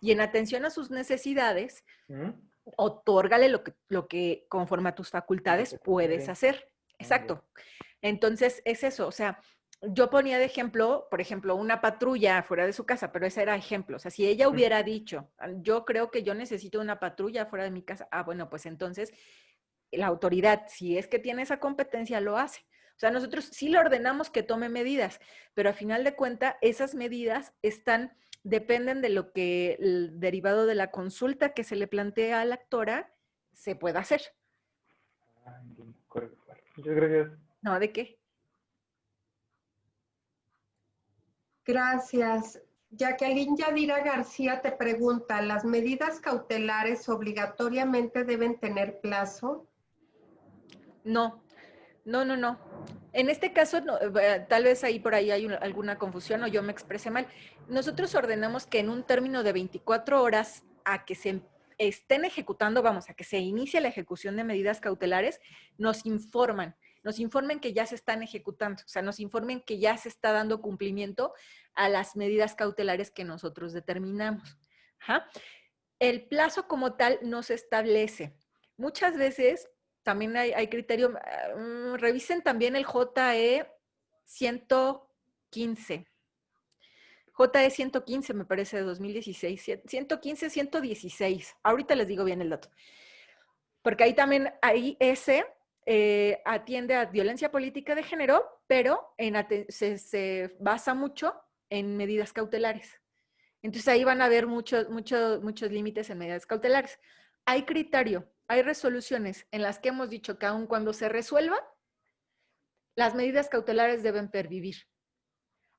Y en atención a sus necesidades, otórgale lo que conforme a tus facultades puedes hacer. Exacto. Entonces, es eso, o sea, yo ponía de ejemplo, por ejemplo, una patrulla fuera de su casa, pero ese era ejemplo. O sea, si ella hubiera dicho, yo creo que yo necesito una patrulla fuera de mi casa, bueno, pues entonces la autoridad, si es que tiene esa competencia, lo hace. O sea, nosotros sí le ordenamos que tome medidas, pero a final de cuentas, esas medidas dependen de lo que el derivado de la consulta que se le plantea a la actora se pueda hacer. Correcto. Muchas gracias. No, ¿de qué? Gracias. Jacqueline Yadira García te pregunta, ¿las medidas cautelares obligatoriamente deben tener plazo? No. En este caso, tal vez por ahí hay alguna confusión o yo me expresé mal. Nosotros ordenamos que en un término de 24 horas a que se estén ejecutando, a que se inicie la ejecución de medidas cautelares, nos informen que ya se están ejecutando, o sea, nos informen que ya se está dando cumplimiento a las medidas cautelares que nosotros determinamos. Ajá. El plazo como tal no se establece. Muchas veces también hay criterio, revisen también el JE 115. JE 115 me parece de 2016, 115, 116. Ahorita les digo bien el dato. Porque ahí ese atiende a violencia política de género, pero se basa mucho en medidas cautelares. Entonces ahí van a haber muchos límites en medidas cautelares. Hay criterio, hay resoluciones en las que hemos dicho que aun cuando se resuelva, las medidas cautelares deben pervivir.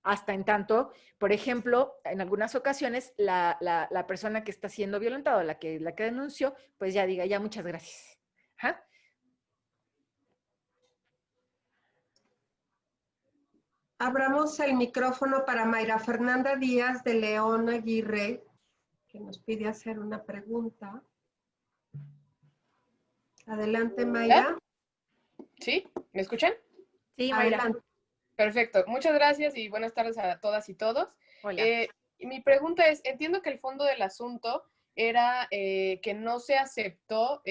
Hasta en tanto, por ejemplo, en algunas ocasiones, la persona que está siendo violentada, la que denunció, pues ya diga, ya muchas gracias. ¿Ja? Abramos el micrófono para Mayra Fernanda Díaz de León Aguirre, que nos pide hacer una pregunta. Adelante, Mayra. ¿Sí? ¿Me escuchan? Sí, Mayra. Adelante. Perfecto. Muchas gracias y buenas tardes a todas y todos. Hola. Mi pregunta es, entiendo que el fondo del asunto era que no se aceptó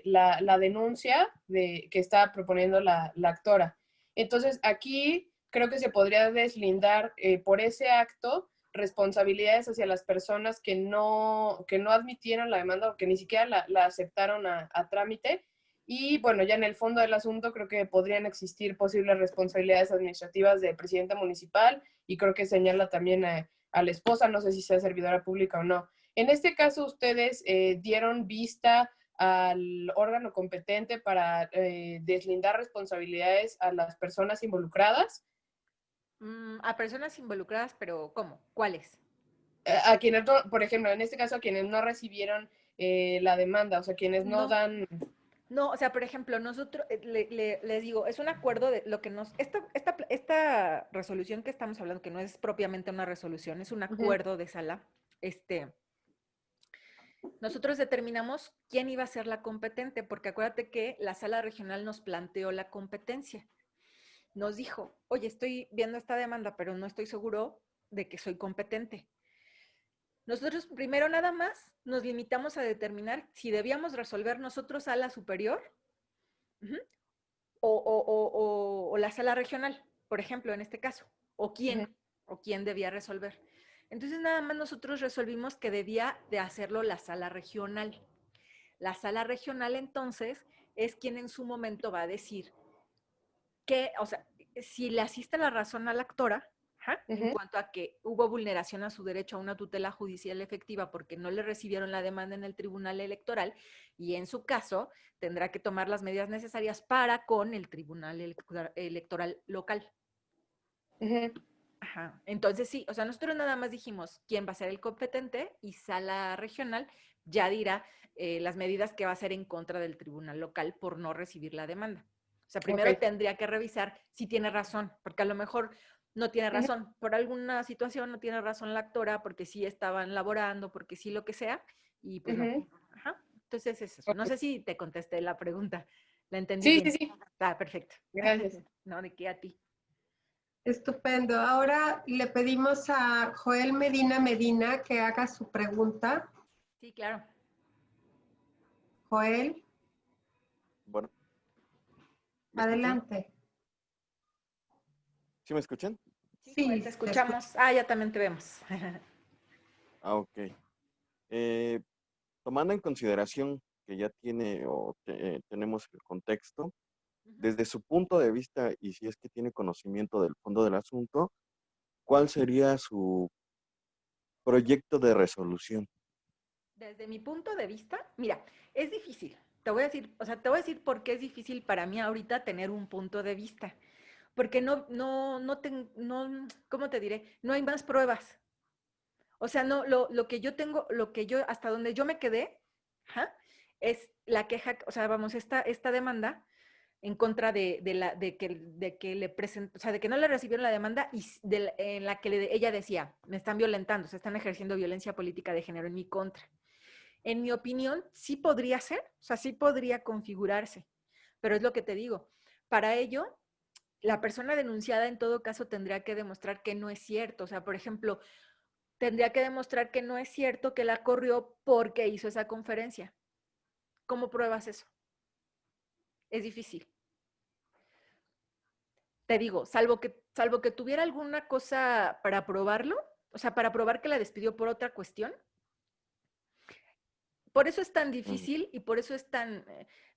la denuncia que estaba proponiendo la actora. Entonces, aquí creo que se podría deslindar por ese acto responsabilidades hacia las personas que no admitieron la demanda o que ni siquiera la aceptaron a trámite. Y bueno, ya en el fondo del asunto creo que podrían existir posibles responsabilidades administrativas del presidente municipal y creo que señala también a la esposa, no sé si sea servidora pública o no. En este caso, ustedes dieron vista al órgano competente para deslindar responsabilidades a las personas involucradas. A personas involucradas, pero ¿cómo? ¿Cuáles? A quienes, no, por ejemplo, en este caso, a quienes no recibieron la demanda, o sea, quienes no dan... No, o sea, por ejemplo, nosotros, les digo, es un acuerdo de lo que nos, esta resolución que estamos hablando, que no es propiamente una resolución, es un acuerdo de sala, nosotros determinamos quién iba a ser la competente, porque acuérdate que la sala regional nos planteó la competencia. Nos dijo, oye, estoy viendo esta demanda, pero no estoy seguro de que soy competente. Nosotros primero nada más nos limitamos a determinar si debíamos resolver nosotros sala superior o la sala regional, por ejemplo, en este caso, o quién debía resolver. Entonces nada más nosotros resolvimos que debía de hacerlo la sala regional. La sala regional entonces es quien en su momento va a decir que, o sea, si le asiste la razón a la actora, en cuanto a que hubo vulneración a su derecho a una tutela judicial efectiva porque no le recibieron la demanda en el tribunal electoral, y en su caso tendrá que tomar las medidas necesarias para con el tribunal electoral local. Entonces sí, o sea, nosotros nada más dijimos quién va a ser el competente y sala regional ya dirá las medidas que va a hacer en contra del tribunal local por no recibir la demanda. O sea, primero tendría que revisar si tiene razón, porque a lo mejor no tiene razón. Por alguna situación no tiene razón la actora, porque sí estaban laborando, porque sí lo que sea, y pues no. Entonces es eso. No sé si te contesté la pregunta. ¿La entendí bien? Sí. Está perfecto. Gracias. No, de qué, a ti. Estupendo. Ahora le pedimos a Joel Medina que haga su pregunta. Sí, claro. Joel. Bueno. Adelante. ¿Sí me escuchan? Sí, te escuchamos. Ya también te vemos. Ok. Tomando en consideración que ya tenemos el contexto, desde su punto de vista, y si es que tiene conocimiento del fondo del asunto, ¿cuál sería su proyecto de resolución? Desde mi punto de vista, mira, es difícil. Te voy a decir por qué es difícil para mí ahorita tener un punto de vista. Porque ¿cómo te diré? No hay más pruebas. O sea, no, lo que yo tengo, hasta donde yo me quedé, es la queja, o sea, vamos, esta demanda en contra de que le presentó, o sea, de que no le recibieron la demanda y en la que ella decía, me están violentando, se están ejerciendo violencia política de género en mi contra. En mi opinión, sí podría ser, o sea, sí podría configurarse, pero es lo que te digo. Para ello, la persona denunciada en todo caso tendría que demostrar que no es cierto. O sea, por ejemplo, tendría que demostrar que no es cierto que la corrió porque hizo esa conferencia. ¿Cómo pruebas eso? Es difícil. Te digo, salvo que tuviera alguna cosa para probarlo, o sea, para probar que la despidió por otra cuestión. Por eso es tan difícil y por eso es tan...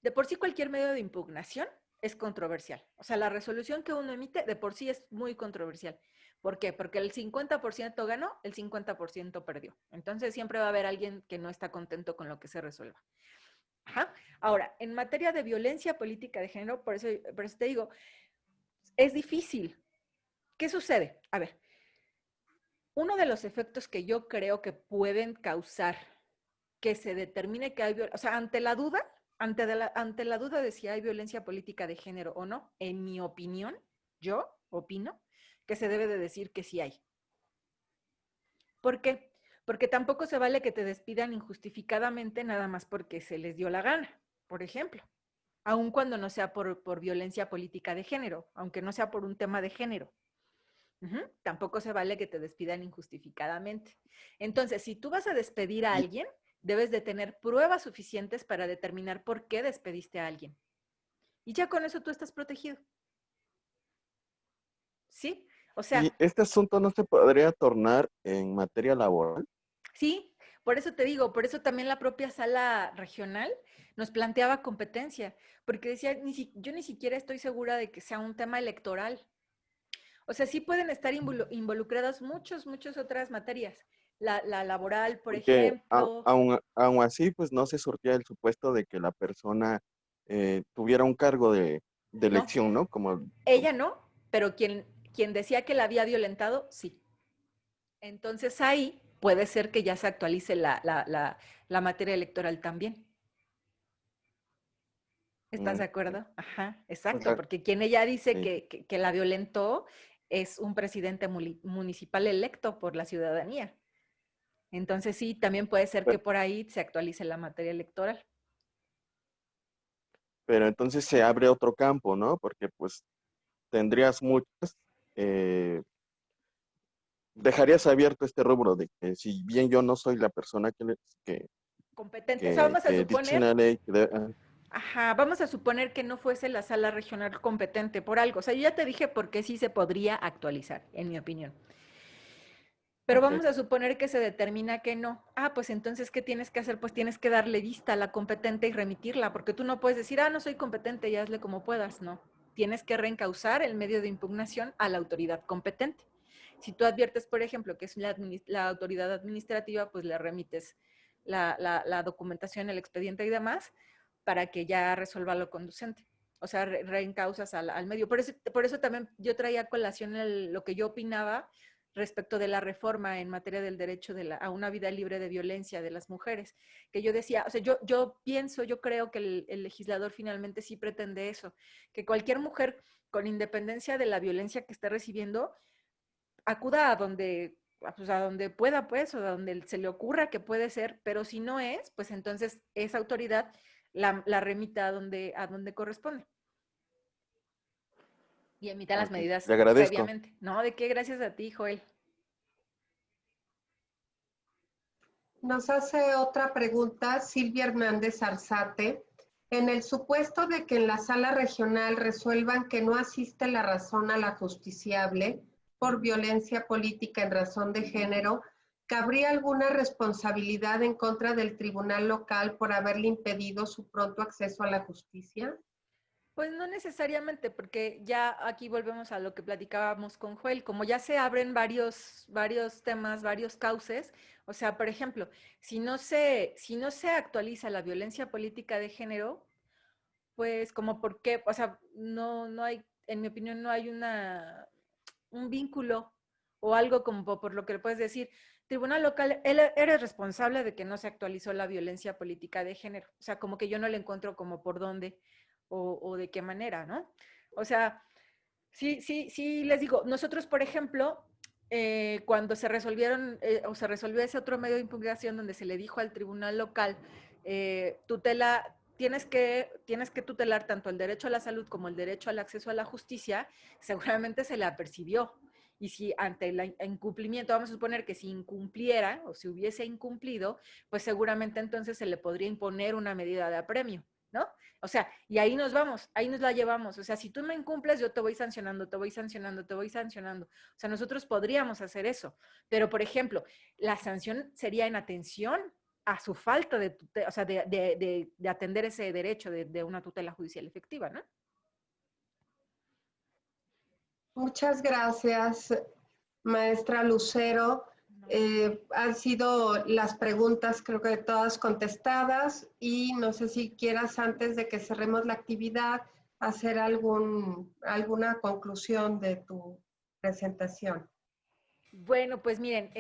de por sí cualquier medio de impugnación es controversial. O sea, la resolución que uno emite de por sí es muy controversial. ¿Por qué? Porque el 50% ganó, el 50% perdió. Entonces siempre va a haber alguien que no está contento con lo que se resuelva. Ahora, en materia de violencia política de género, por eso te digo, es difícil. ¿Qué sucede? A ver, uno de los efectos que yo creo que pueden causar que se determine que hay violencia, o sea, ante la duda de si hay violencia política de género o no, en mi opinión, yo opino que se debe de decir que sí hay. ¿Por qué? Porque tampoco se vale que te despidan injustificadamente nada más porque se les dio la gana, por ejemplo, aun cuando no sea por violencia política de género, aunque no sea por un tema de género. Tampoco se vale que te despidan injustificadamente. Entonces, si tú vas a despedir a alguien, debes de tener pruebas suficientes para determinar por qué despediste a alguien. Y ya con eso tú estás protegido. ¿Sí? O sea... ¿Y este asunto no se podría tornar en materia laboral? Sí, Por eso te digo, por eso también la propia sala regional nos planteaba competencia, porque decía, yo ni siquiera estoy segura de que sea un tema electoral. O sea, sí pueden estar involucradas muchas otras materias. La laboral, por Porque ejemplo. aún así, pues no se surtía el supuesto de que la persona tuviera un cargo de No, elección, ¿no? Como, ella no, pero quien decía que la había violentado, sí. Entonces ahí puede ser que ya se actualice la materia electoral también. ¿Estás de acuerdo? Ajá, o exacto, sea, porque quien ella dice sí. que la violentó es un presidente municipal electo por la ciudadanía. Entonces sí, también puede ser que por ahí se actualice la materia electoral. Pero entonces se abre otro campo, ¿no? Porque pues tendrías muchas, eh, dejarías abierto este rubro de que si bien yo no soy la persona que, Competente, o sea, vamos a que suponer, diseña la ley, ajá, vamos a suponer que no fuese la sala regional competente por algo. O sea, yo ya te dije por qué sí se podría actualizar, en mi opinión. Pero ok, vamos a suponer que se determina que no. Ah, pues entonces, ¿qué tienes que hacer? Pues tienes que darle vista a la competente y remitirla, porque tú no puedes decir, no soy competente y hazle como puedas. No. Tienes que reencauzar el medio de impugnación a la autoridad competente. Si tú adviertes, por ejemplo, que es la autoridad administrativa, pues le remites la documentación, el expediente y demás, para que ya resuelva lo conducente. O sea, reencauzas al medio. Por eso también yo traía a colación lo que yo opinaba respecto de la reforma en materia del derecho a una vida libre de violencia de las mujeres, que yo decía, o sea, yo creo que el legislador finalmente sí pretende eso, que cualquier mujer, con independencia de la violencia que esté recibiendo, acuda pues a donde pueda, pues, o a donde se le ocurra que puede ser, pero si no es, pues entonces esa autoridad la remita a donde corresponde y emita las ok. medidas Le agradezco. previamente. No, ¿de qué? Gracias a ti, Joel. Nos hace otra pregunta Silvia Hernández Arzate. En el supuesto de que en la sala regional resuelvan que no asiste la razón a la justiciable por violencia política en razón de género, ¿cabría alguna responsabilidad en contra del tribunal local por haberle impedido su pronto acceso a la justicia? Pues no necesariamente, porque ya aquí volvemos a lo que platicábamos con Joel, como ya se abren varios temas, varios cauces, o sea, por ejemplo, si no se actualiza la violencia política de género, pues como por qué, o sea, no hay, en mi opinión, no hay un vínculo o algo como por lo que le puedes decir, tribunal local, eres responsable de que no se actualizó la violencia política de género, o sea, como que yo no le encuentro como por dónde o de qué manera, ¿no? O sea, sí, les digo, nosotros, por ejemplo, cuando se resolvieron o se resolvió ese otro medio de impugnación donde se le dijo al tribunal local, tienes que tutelar tanto el derecho a la salud como el derecho al acceso a la justicia, seguramente se le apercibió. Y si ante el incumplimiento, vamos a suponer que si incumpliera o si hubiese incumplido, pues seguramente entonces se le podría imponer una medida de apremio, ¿no? O sea, y ahí nos vamos, ahí nos la llevamos. O sea, si tú me incumples, yo te voy sancionando, te voy sancionando, te voy sancionando. O sea, nosotros podríamos hacer eso. Pero, por ejemplo, la sanción sería en atención a su falta o sea, de atender ese derecho de una tutela judicial efectiva, ¿no? Muchas gracias, maestra Lucero. Han sido las preguntas, creo que todas contestadas, y no sé si quieras, antes de que cerremos la actividad, hacer alguna conclusión de tu presentación. Bueno, pues miren,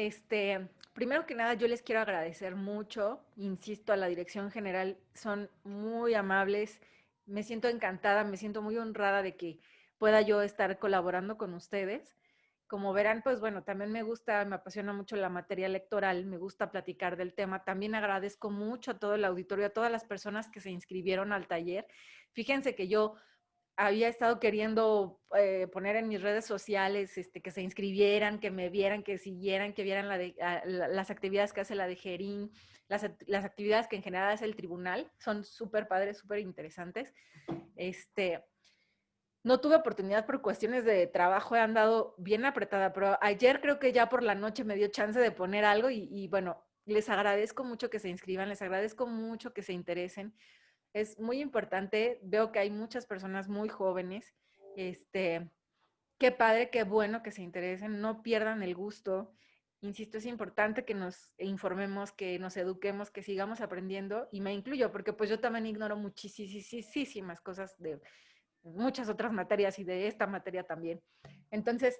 primero que nada yo les quiero agradecer mucho, insisto, a la Dirección General, son muy amables, me siento encantada, me siento muy honrada de que pueda yo estar colaborando con ustedes. Como verán, pues bueno, también me apasiona mucho la materia electoral, me gusta platicar del tema. También agradezco mucho a todo el auditorio, a todas las personas que se inscribieron al taller. Fíjense que yo había estado queriendo poner en mis redes sociales que se inscribieran, que me vieran, que siguieran, que vieran las actividades que hace la de Gerín, las actividades que en general hace el tribunal, son súper padres, súper interesantes. No tuve oportunidad por cuestiones de trabajo, he andado bien apretada, pero ayer creo que ya por la noche me dio chance de poner algo y bueno, les agradezco mucho que se inscriban, les agradezco mucho que se interesen. Es muy importante, veo que hay muchas personas muy jóvenes, qué padre, qué bueno que se interesen, no pierdan el gusto. Insisto, es importante que nos informemos, que nos eduquemos, que sigamos aprendiendo, y me incluyo, porque pues yo también ignoro muchísimas cosas de muchas otras materias y de esta materia también. Entonces,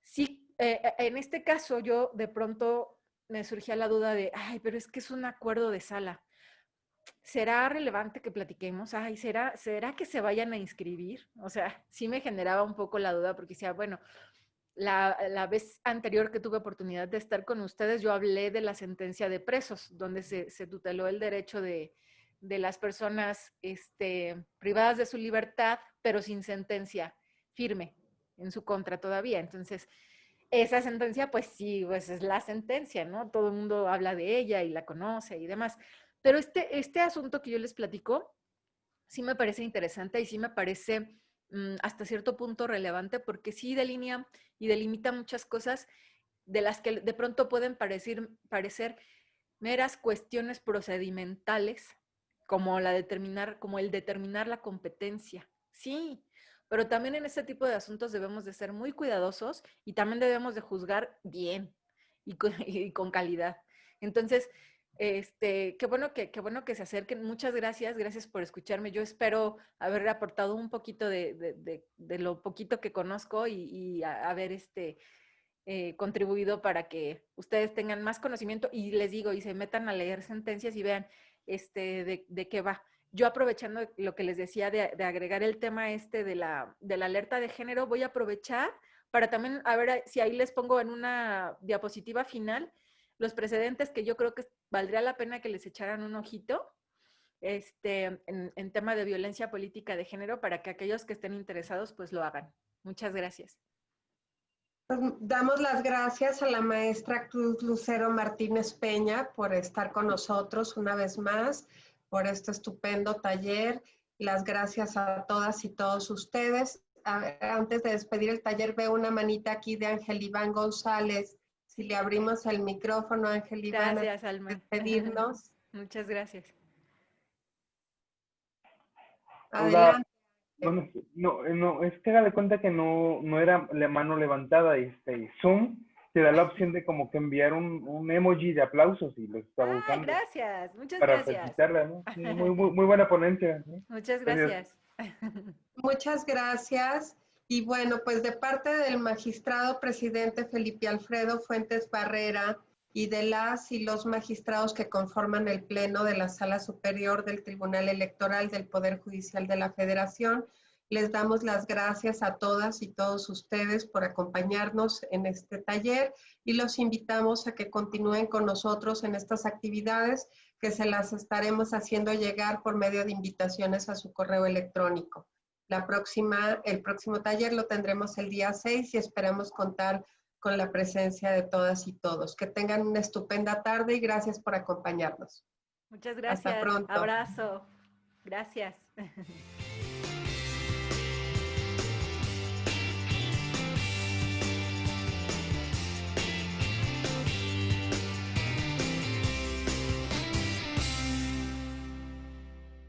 sí, en este caso yo de pronto me surgía la duda de, ay, pero es que es un acuerdo de sala. ¿Será relevante que platiquemos? Ay, ¿será que se vayan a inscribir? O sea, sí me generaba un poco la duda porque decía, bueno, la vez anterior que tuve oportunidad de estar con ustedes, yo hablé de la sentencia de presos, donde se tuteló el derecho de las personas privadas de su libertad, pero sin sentencia firme en su contra todavía. Entonces, esa sentencia, pues sí, pues es la sentencia, ¿no? Todo el mundo habla de ella y la conoce y demás. Pero este asunto que yo les platico, sí me parece interesante y sí me parece hasta cierto punto relevante porque sí delinea y delimita muchas cosas de las que de pronto pueden parecer meras cuestiones procedimentales, como como el determinar la competencia. Sí, pero también en este tipo de asuntos debemos de ser muy cuidadosos y también debemos de juzgar bien y con calidad. Entonces, qué bueno que se acerquen. Muchas gracias por escucharme. Yo espero haber aportado un poquito de lo poquito que conozco y haber contribuido para que ustedes tengan más conocimiento y les digo, y se metan a leer sentencias y vean de qué va. Yo aprovechando lo que les decía de agregar el tema de la alerta de género, voy a aprovechar para también, a ver si ahí les pongo en una diapositiva final los precedentes que yo creo que valdría la pena que les echaran un ojito en tema de violencia política de género para que aquellos que estén interesados pues lo hagan. Muchas gracias. Pues damos las gracias a la maestra Cruz Lucero Martínez Peña por estar con nosotros una vez más, por este estupendo taller. Las gracias a todas y todos ustedes. A ver, antes de despedir el taller, veo una manita aquí de Ángel Iván González. Si le abrimos el micrófono, Ángel Iván, Gracias, Alma. Despedirnos. Muchas gracias. Adelante. No, es que haga de cuenta que no era la mano levantada, y Zoom te da la opción de como que enviar un emoji de aplausos y lo estaba usando Gracias, muchas para gracias. felicitarla, ¿no? Sí, muy buena ponencia, ¿no? Muchas gracias. Muchas gracias. Y bueno, pues de parte del magistrado presidente Felipe Alfredo Fuentes Barrera y de las y los magistrados que conforman el Pleno de la Sala Superior del Tribunal Electoral del Poder Judicial de la Federación, les damos las gracias a todas y todos ustedes por acompañarnos en este taller y los invitamos a que continúen con nosotros en estas actividades que se las estaremos haciendo llegar por medio de invitaciones a su correo electrónico. El próximo taller lo tendremos el día 6 y esperamos contar con la presencia de todas y todos. Que tengan una estupenda tarde y gracias por acompañarnos. Muchas gracias. Hasta pronto. Abrazo. Gracias.